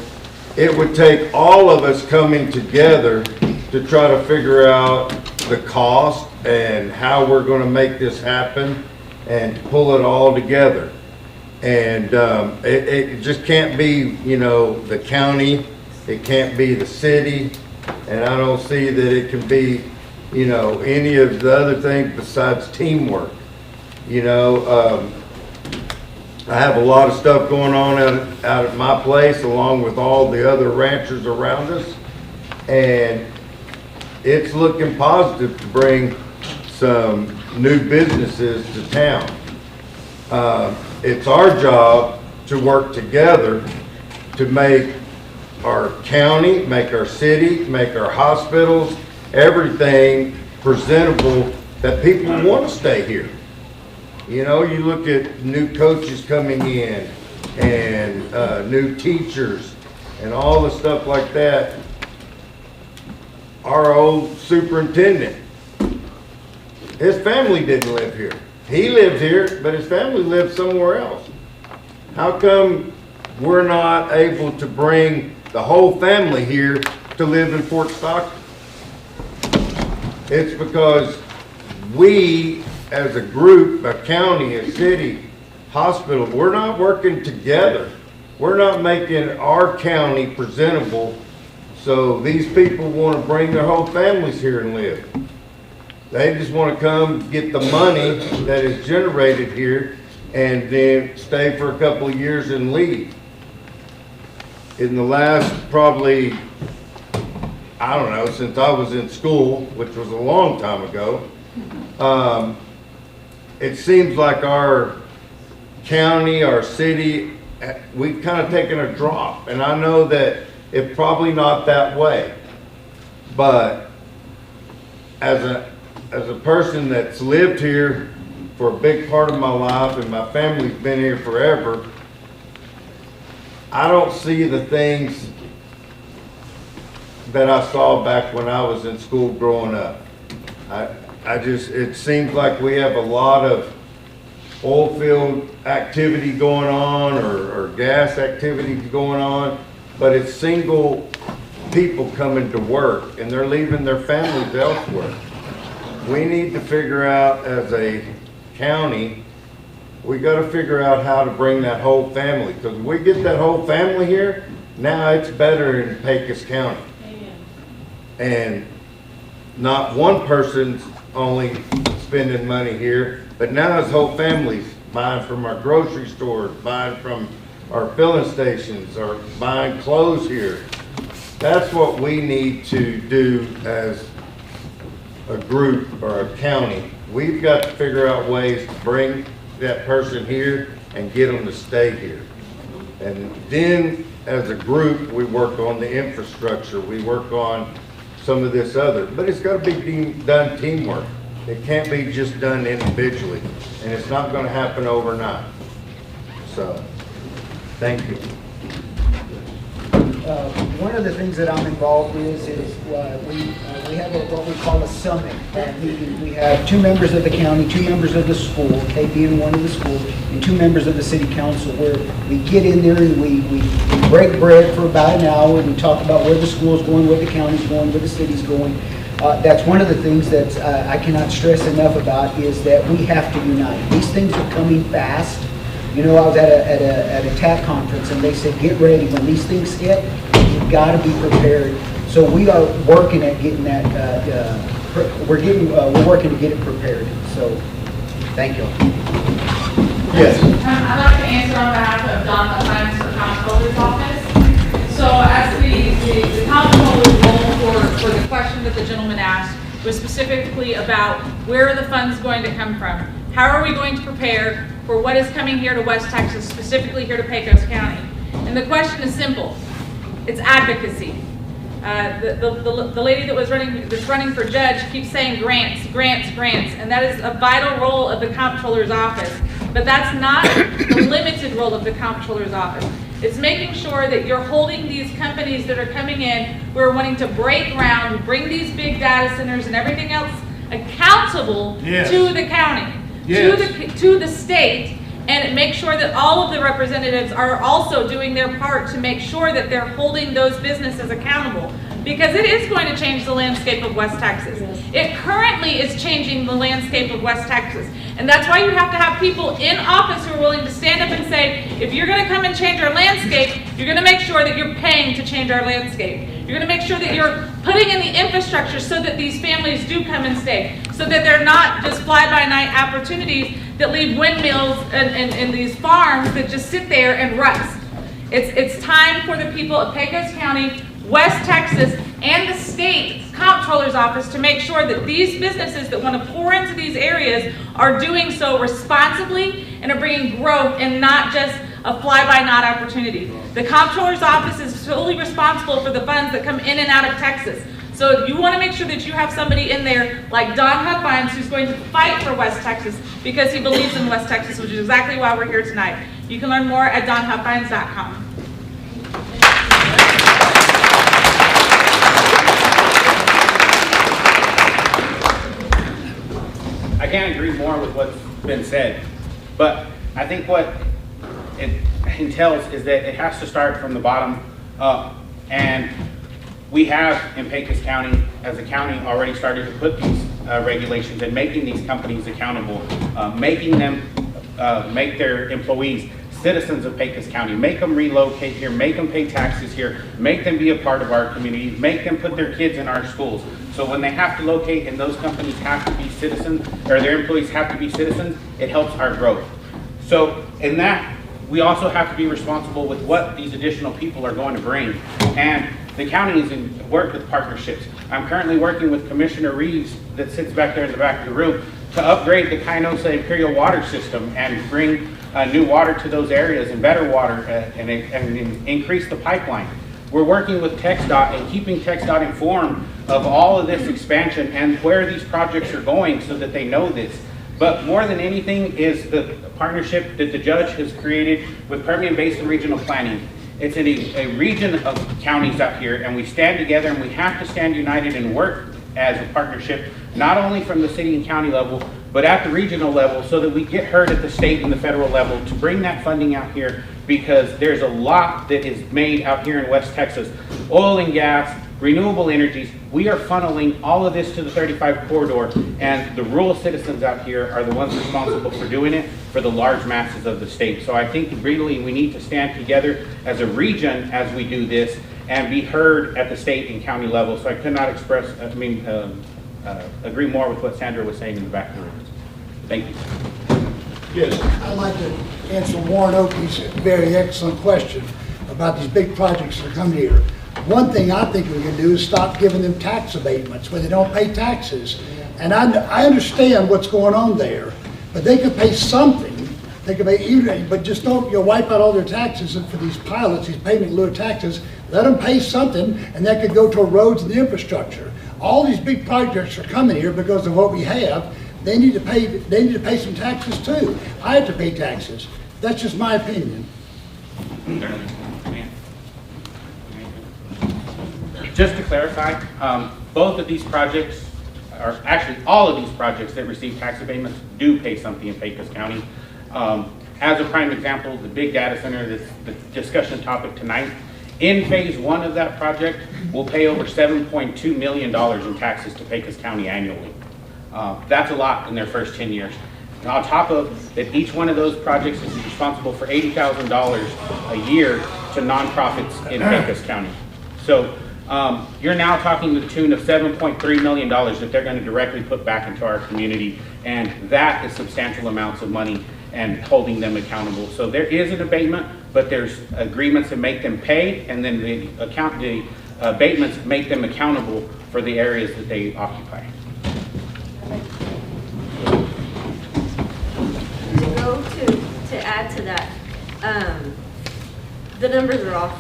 it would take all of us coming together to try to figure out the cost and how we're going to make this happen and pull it all together. And it just can't be, the county, it can't be the city, and I don't see that it can be, any of the other things besides teamwork. I have a lot of stuff going on out at my place along with all the other ranchers around us, and it's looking positive to bring some new businesses to town. It's our job to work together to make our county, make our city, make our hospitals, everything presentable that people want to stay here. You look at new coaches coming in and new teachers and all the stuff like that. Our old superintendent, his family didn't live here. He lived here, but his family lived somewhere else. How come we're not able to bring the whole family here to live in Fort Stockton? It's because we, as a group, a county, a city, hospital, we're not working together. We're not making our county presentable so these people want to bring their whole families here and live. They just want to come get the money that is generated here and then stay for a couple of years and leave. In the last probably, I don't know, since I was in school, which was a long time ago, it seems like our county, our city, we've kind of taken a drop. And I know that it's probably not that way. But as a person that's lived here for a big part of my life and my family's been here forever, I don't see the things that I saw back when I was in school growing up. It seems like we have a lot of oil field activity going on or gas activity going on, but it's single people coming to work and they're leaving their families elsewhere. We need to figure out as a county, we got to figure out how to bring that whole family, because if we get that whole family here, now it's better in Pecos County. And not one person's only spending money here, but now his whole family's buying from our grocery stores, buying from our filling stations, or buying clothes here. That's what we need to do as a group or a county. We've got to figure out ways to bring that person here and get them to stay here. And then as a group, we work on the infrastructure, we work on some of this other, but it's got to be done teamwork. It can't be just done individually, and it's not going to happen overnight. So, thank you. one of the things that I'm involved is we have what we call a summit meeting. We have 2 members of the county, 2 members of the school, they being one of the school, and 2 members of the city council, where we get in there and we break bread for about an hour and we talk about where the school's going, where the county's going, where the city's going. That's one of the things that I cannot stress enough about, is that we have to unite. These things are coming fast. You know, I was at a TAC conference and they said, get ready. When these things hit, you've got to be prepared. So we are working at getting that, we're working to get it prepared. So, thank you. Yes. I'd like to answer on behalf of Don Huffines for Comptroller's Office. So as the Comptroller's role for the question that the gentleman asked was specifically about where are the funds going to come from? How are we going to prepare for what is coming here to West Texas, specifically here to Pecos County? And the question is simple. It's advocacy. The lady that's running for judge keeps saying grants, grants, grants, and that is a vital role of the Comptroller's Office. But that's not the limited role of the Comptroller's Office. It's making sure that you're holding these companies that are coming in, who are wanting to break ground, bring these big data centers and everything else accountable to the county, to the state, and make sure that all of the representatives are also doing their part to make sure that they're holding those businesses accountable. Because it is going to change the landscape of West Texas. It currently is changing the landscape of West Texas. And that's why you have to have people in office who are willing to stand up and say, if you're going to come and change our landscape, you're going to make sure that you're paying to change our landscape. You're going to make sure that you're putting in the infrastructure so that these families do come and stay, so that they're not just fly-by-night opportunities that leave windmills and these farms that just sit there and rust. It's time for the people of Pecos County, West Texas, and the state comptroller's office to make sure that these businesses that want to pour into these areas are doing so responsibly and are bringing growth and not just a fly-by-night opportunity. The comptroller's office is solely responsible for the funds that come in and out of Texas. So you want to make sure that you have somebody in there like Don Huffines who's going to fight for West Texas because he believes in West Texas, which is exactly why we're here tonight. You can learn more at donhuffines.com. I can't agree more with what's been said, but I think what it entails is that it has to start from the bottom up. And we have in Pecos County, as a county, already started to put these regulations and making these companies accountable, making them make their employees citizens of Pecos County, make them relocate here, make them pay taxes here, make them be a part of our community, make them put their kids in our schools. So when they have to locate and those companies have to be citizens, or their employees have to be citizens, it helps our growth. So in that, we also have to be responsible with what these additional people are going to bring. And the county has worked with partnerships. I'm currently working with Commissioner Reeves, that sits back there in the back of the room, to upgrade the Kainosa Imperial water system and bring new water to those areas and better water and increase the pipeline. We're working with TxDOT and keeping TxDOT informed of all of this expansion and where these projects are going so that they know this. But more than anything is the partnership that the judge has created with Permian Basin Regional Planning. It's in a region of counties out here, and we stand together and we have to stand united and work as a partnership, not only from the city and county level, but at the regional level, so that we get heard at the state and the federal level to bring that funding out here, because there's a lot that is made out here in West Texas. Oil and gas, renewable energies, we are funneling all of this to the 35 corridor, and the rural citizens out here are the ones responsible for doing it for the large masses of the state. So I think really we need to stand together as a region as we do this and be heard at the state and county level. So I could not agree more with what Sandra was saying in the back of the room. Thank you. Yes. I'd like to answer Warren Oakey's very excellent question about these big projects that are coming here. One thing I think we can do is stop giving them tax abatements where they don't pay taxes. And I understand what's going on there, but they could pay something. They could pay, but just don't wipe out all their taxes. And for these pilots, these payment in lieu of taxes, let them pay something, and that could go toward roads and the infrastructure. All these big projects are coming here because of what we have. They need to pay. They need to pay some taxes too. I have to pay taxes. That's just my opinion. Just to clarify, both of these projects, or actually all of these projects that receive tax abatements do pay something in Pecos County. As a prime example, the big data center, that's the discussion topic tonight, in phase 1 of that project, will pay over $7.2 million in taxes to Pecos County annually. That's a lot in their first 10 years. And on top of that, each one of those projects is responsible for $80,000 a year to nonprofits in Pecos County. So you're now talking to the tune of $7.3 million that they're going to directly put back into our community, and that is substantial amounts of money and holding them accountable. So there is an abatement, but there's agreements that make them pay, and then the abatements make them accountable for the areas that they occupy. To add to that, the numbers are off.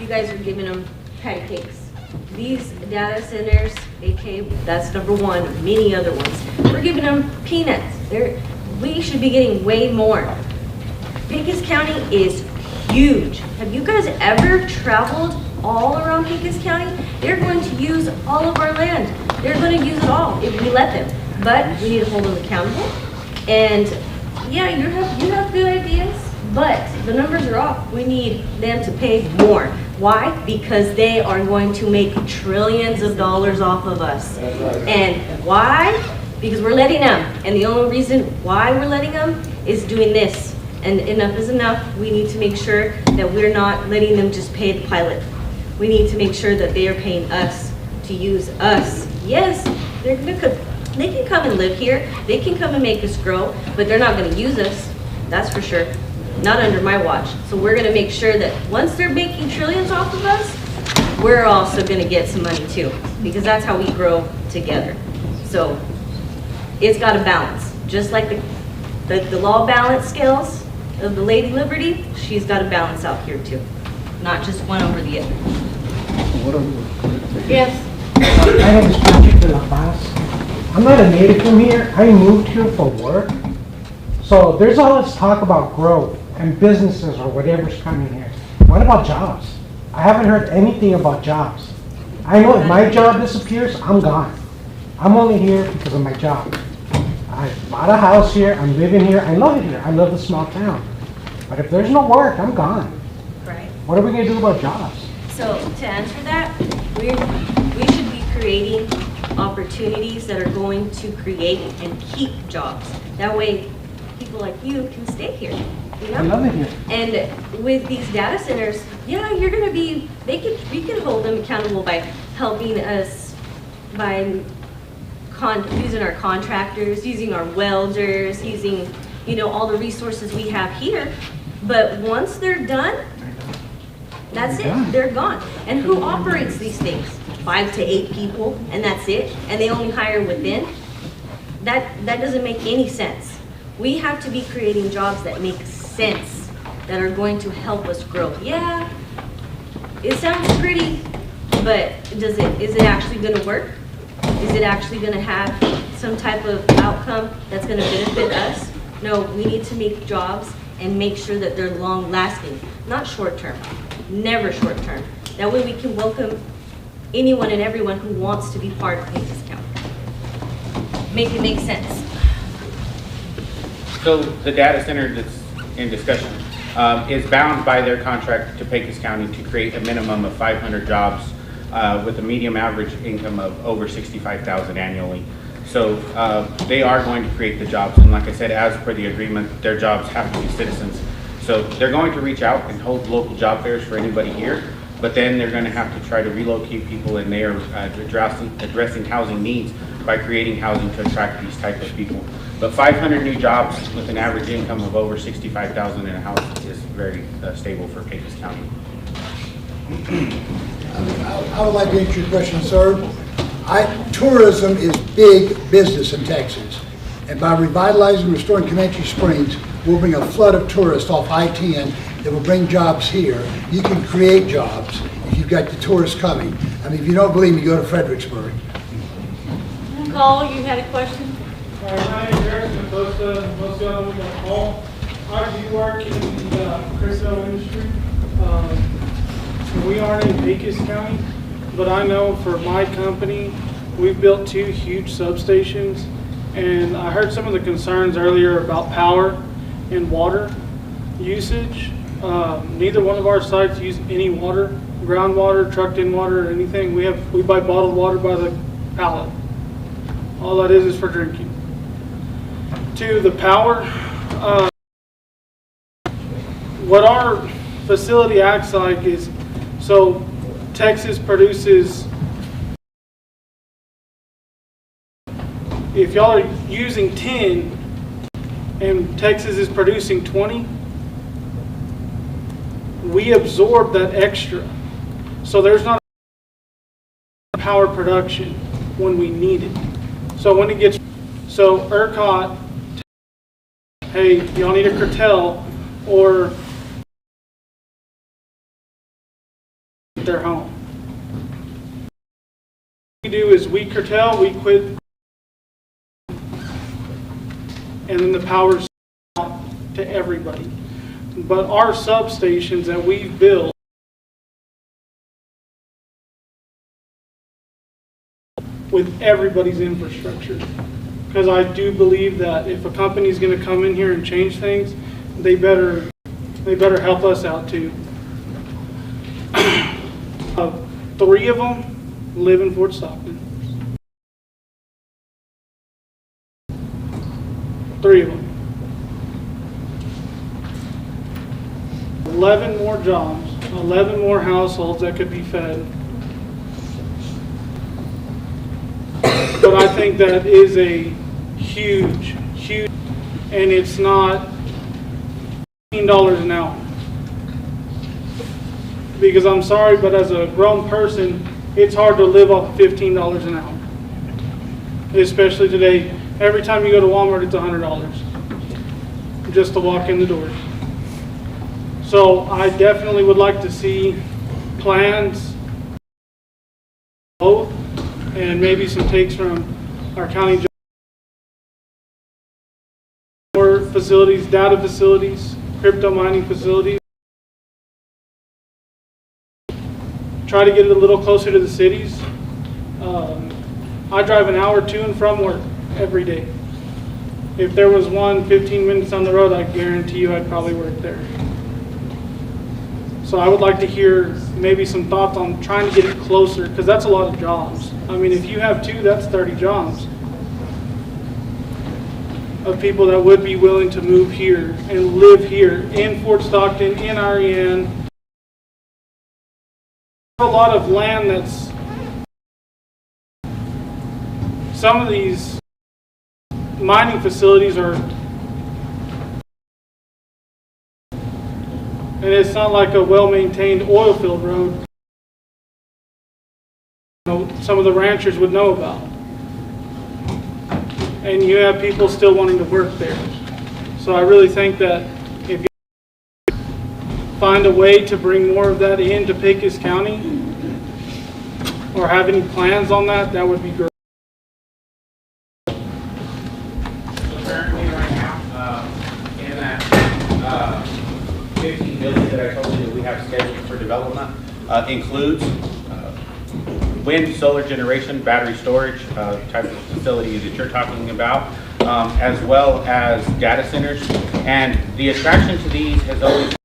You guys are giving them patty cakes. These data centers, AK, that's number one, many other ones. We're giving them peanuts. We should be getting way more. Pecos County is huge. Have you guys ever traveled all around Pecos County? They're going to use all of our land. They're going to use it all if we let them. But we need to hold them accountable. And yeah, you have good ideas, but the numbers are off. We need them to pay more. Why? Because they are going to make trillions of dollars off of us. And why? Because we're letting them. And the only reason why we're letting them is doing this. And enough is enough. We need to make sure that we're not letting them just pay the pilot. We need to make sure that they are paying us to use us. Yes, they can come and live here. They can come and make us grow, but they're not going to use us. That's for sure. Not under my watch. So we're going to make sure that once they're making trillions off of us, we're also going to get some money too, because that's how we grow together. So it's got to balance. Just like the law balance scales of the Lady Liberty, she's got to balance out here too. Not just one over the other. Yes. My name is Patrick de la Paz. I'm not a native from here. I moved here for work. So there's all this talk about growth and businesses or whatever's coming here. What about jobs? I haven't heard anything about jobs. I know if my job disappears, I'm gone. I'm only here because of my job. I bought a house here, I'm living here, I love it here. I love the small town. But if there's no work, I'm gone. Right. What are we going to do about jobs? So to answer that, we should be creating opportunities that are going to create and keep jobs. That way, people like you can stay here. You know? I love it here. And with these data centers, yeah, you're going to be. We can hold them accountable by helping us by using our contractors, using our welders, using all the resources we have here. But once they're done, that's it. They're gone. And who operates these things? 5 to 8 people, and that's it. And they only hire within. That doesn't make any sense. We have to be creating jobs that make sense, that are going to help us grow. Yeah, it sounds pretty, but is it actually going to work? Is it actually going to have some type of outcome that's going to benefit us? No, we need to make jobs and make sure that they're long lasting, not short term, never short term. That way we can welcome anyone and everyone who wants to be part of Pecos County. Make it make sense. So the data center that's in discussion is bound by their contract to Pecos County to create a minimum of 500 jobs with a medium average income of over $65,000 annually. So they are going to create the jobs, and like I said, as per the agreement, their jobs have to be citizens. So they're going to reach out and hold local job fairs for anybody here, but then they're going to have to try to relocate people, and they are addressing housing needs by creating housing to attract these type of people. But 500 new jobs with an average income of over $65,000 in a house is very stable for Pecos County. I would like to answer your question, sir. Tourism is big business in Texas. And by revitalizing and restoring Comanche Springs, we'll bring a flood of tourists off I-10 that will bring jobs here. You can create jobs if you've got the tourists coming. I mean, if you don't believe me, go to Fredericksburg. Call, you had a question? My name is Harrison Costa. Most of y'all know me by Paul. I do work in the crystal industry. We aren't in Pecos County. but I know for my company, we've built 2 huge substations, and I heard some of the concerns earlier about power and water usage. Neither one of our sites use any water, groundwater, trucked in water, or anything. We buy bottled water by the pallet. All that is for drinking. To the power, what our facility acts like is, so Texas produces, if y'all are using 10 and Texas is producing 20, we absorb that extra. So there's not power production when we need it. So when it gets, so ERCOT, hey, y'all need to curtail or their home. What we do is we curtail, we quit, and then the power's out to everybody. But our substations that we've built with everybody's infrastructure. Because I do believe that if a company's going to come in here and change things, they better help us out too. 3 of them live in Fort Stockton. 3 of them. 11 more jobs, 11 more households that could be fed. But I think that is a huge, and it's not $15 an hour. Because I'm sorry, but as a grown person, it's hard to live off $15 an hour. Especially today, every time you go to Walmart, it's $100 just to walk in the doors. So I definitely would like to see plans, both, and maybe some takes from our county judge. More facilities, data facilities, crypto mining facilities. Try to get it a little closer to the cities. I drive an hour to and from work every day. If there was one 15 minutes on the road, I guarantee you I'd probably work there. So I would like to hear maybe some thoughts on trying to get it closer, because that's a lot of jobs. I mean, if you have 2, that's 30 jobs of people that would be willing to move here and live here in Fort Stockton, in Ariane. A lot of land that's, some of these mining facilities are, and it's not like a well-maintained oil field road some of the ranchers would know about. And you have people still wanting to work there. So I really think that if you find a way to bring more of that into Pecos County, or have any plans on that, that would be great. Currently, right now, in that 15 million that I told you that we have scheduled for development includes wind, solar generation, battery storage type of facilities that you're talking about, as well as data centers. And the attraction to these has always been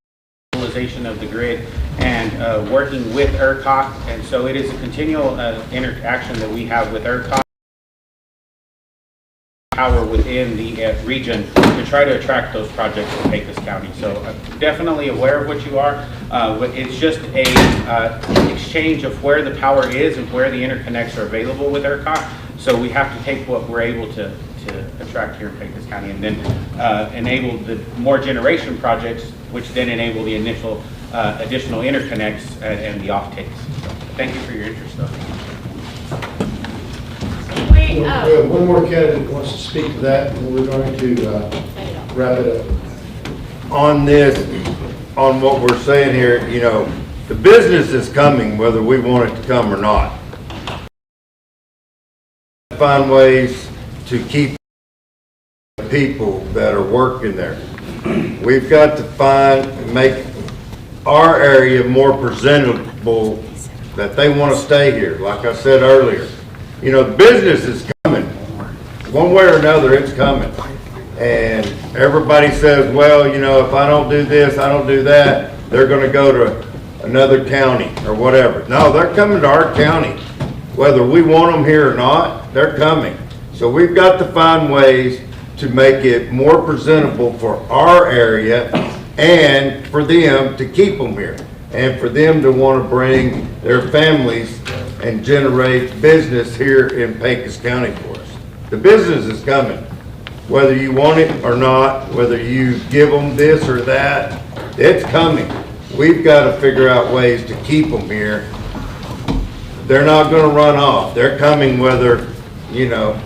the utilization of the grid and working with ERCOT. And so it is a continual interaction that we have with ERCOT power within the region to try to attract those projects to Pecos County. So definitely aware of what you are. It's just a exchange of where the power is and where the interconnects are available with ERCOT. So we have to take what we're able to attract here in Pecos County and then enable the more generation projects, which then enable the initial additional interconnects and the off takes. So thank you for your interest though. We have one more candidate who wants to speak to that, and we're going to wrap it up. On this, on what we're saying here, you know, the business is coming whether we want it to come or not. Find ways to keep people that are working there. We've got to make our area more presentable that they want to stay here, like I said earlier. You know, the business is coming. One way or another, it's coming. And everybody says, well, you know, if I don't do this, I don't do that, they're going to go to another county or whatever. No, they're coming to our county. Whether we want them here or not, they're coming. So we've got to find ways to make it more presentable for our area and for them to keep them here and for them to want to bring their families and generate business here in Pecos County for us. The business is coming, whether you want it or not, whether you give them this or that, it's coming. We've got to figure out ways to keep them here. They're not going to run off. They're coming whether, you know,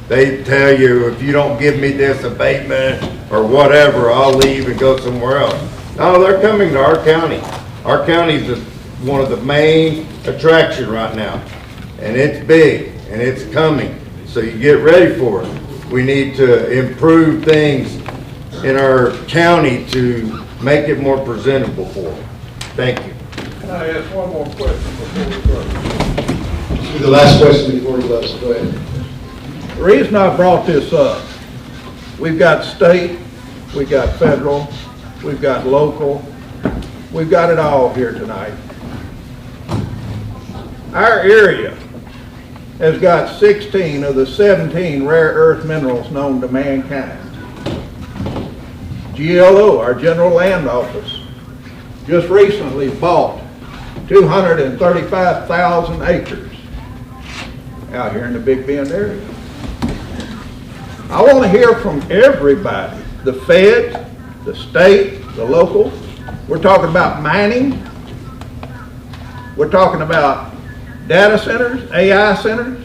they tell you, if you don't give me this abatement or whatever, I'll leave and go somewhere else. No, they're coming to our county. Our county is one of the main attractions right now. And it's big and it's coming. So you get ready for it. We need to improve things in our county to make it more presentable for them. Thank you. Can I ask one more question before we go? Let's do the last question before we let us go ahead. The reason I brought this up, we've got state, we've got federal, we've got local, we've got it all here tonight. Our area has got 16 of the 17 rare earth minerals known to mankind. GLO, our General Land Office, just recently bought 235,000 acres out here in the Big Bend area. I want to hear from everybody, the feds, the state, the local. We're talking about mining. We're talking about data centers, AI centers.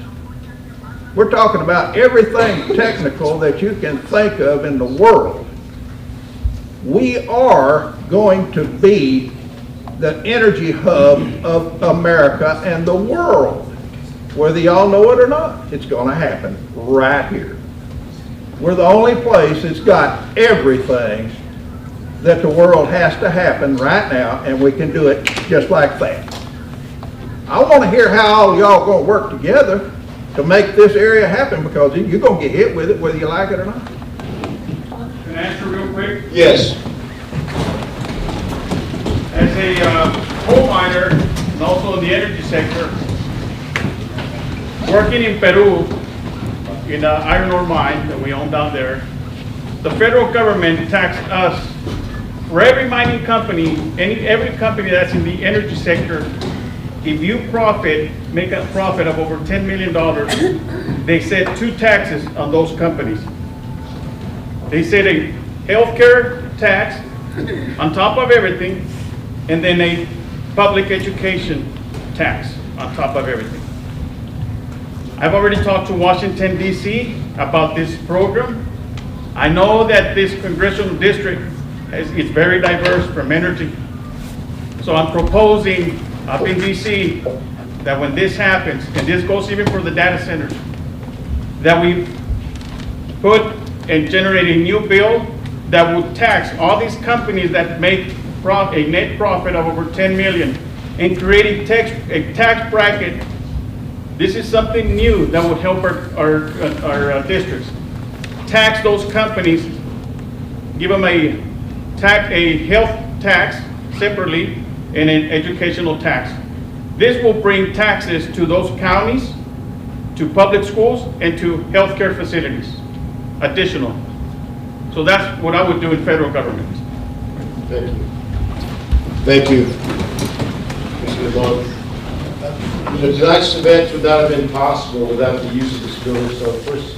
We're talking about everything technical that you can think of in the world. We are going to be the energy hub of America and the world. Whether y'all know it or not, it's going to happen right here. We're the only place that's got everything that the world has to happen right now, and we can do it just like that. I want to hear how all y'all going to work together to make this area happen, because you're going to get hit with it whether you like it or not. Can I answer real quick? Yes. As a coal miner and also in the energy sector, working in Peru, in the iron ore mine that we own down there, the federal government taxed us for every mining company, every company that's in the energy sector. If you make a profit of over $10 million, they set 2 taxes on those companies. They set a healthcare tax on top of everything, and then a public education tax on top of everything. I've already talked to Washington, D.C. about this program. I know that this congressional district is very diverse from energy. So I'm proposing up in D.C. that when this happens, and this goes even for the data centers, that we put and generate a new bill that would tax all these companies that make a net profit of over 10 million and create a tax bracket. This is something new that would help our districts. Tax those companies, give them a health tax separately and an educational tax. This will bring taxes to those counties, to public schools, and to healthcare facilities, additional. So that's what I would do in federal government. Thank you. Thank you, Mr. LeBlanc. Tonight's event would not have been possible without the use of this building. So first,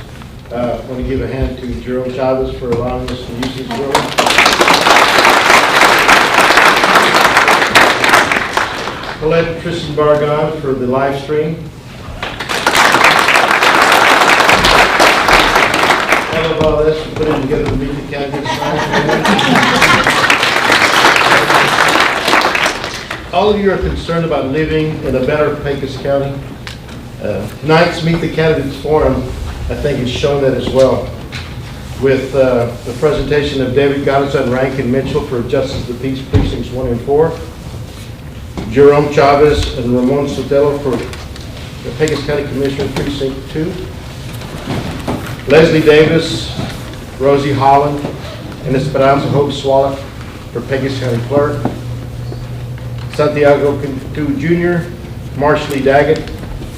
I want to give a hand to Jerome Chavez for allowing us to use this building. Colette Tristan Bargon for the live stream. Ella Valdez for putting together the media candidates. All of you are concerned about living in a better Pecos County. Tonight's Meet the Candidates Forum, I think, has shown that as well. With the presentation of David Godson and Rankin Mitchell for Justice of the Peace Precincts 1 and 4. Jerome Chavez and Ramon Sotelo for the Pecos County Commissioner Precinct 2. Leslie Davis, Rosie Holland, and Esperanza Hope Swallow for Pecos County Clerk. Santiago Cantu Jr., Marshall Daggett,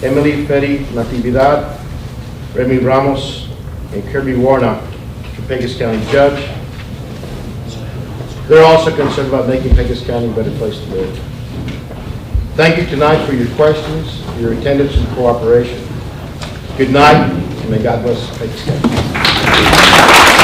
Emily Ferry Natividad, Remy Ramos, and Kirby Warnock for Pecos County Judge. They're also concerned about making Pecos County a better place to live. Thank you tonight for your questions, your attendance, and cooperation. Good night, and may God bless Pecos County.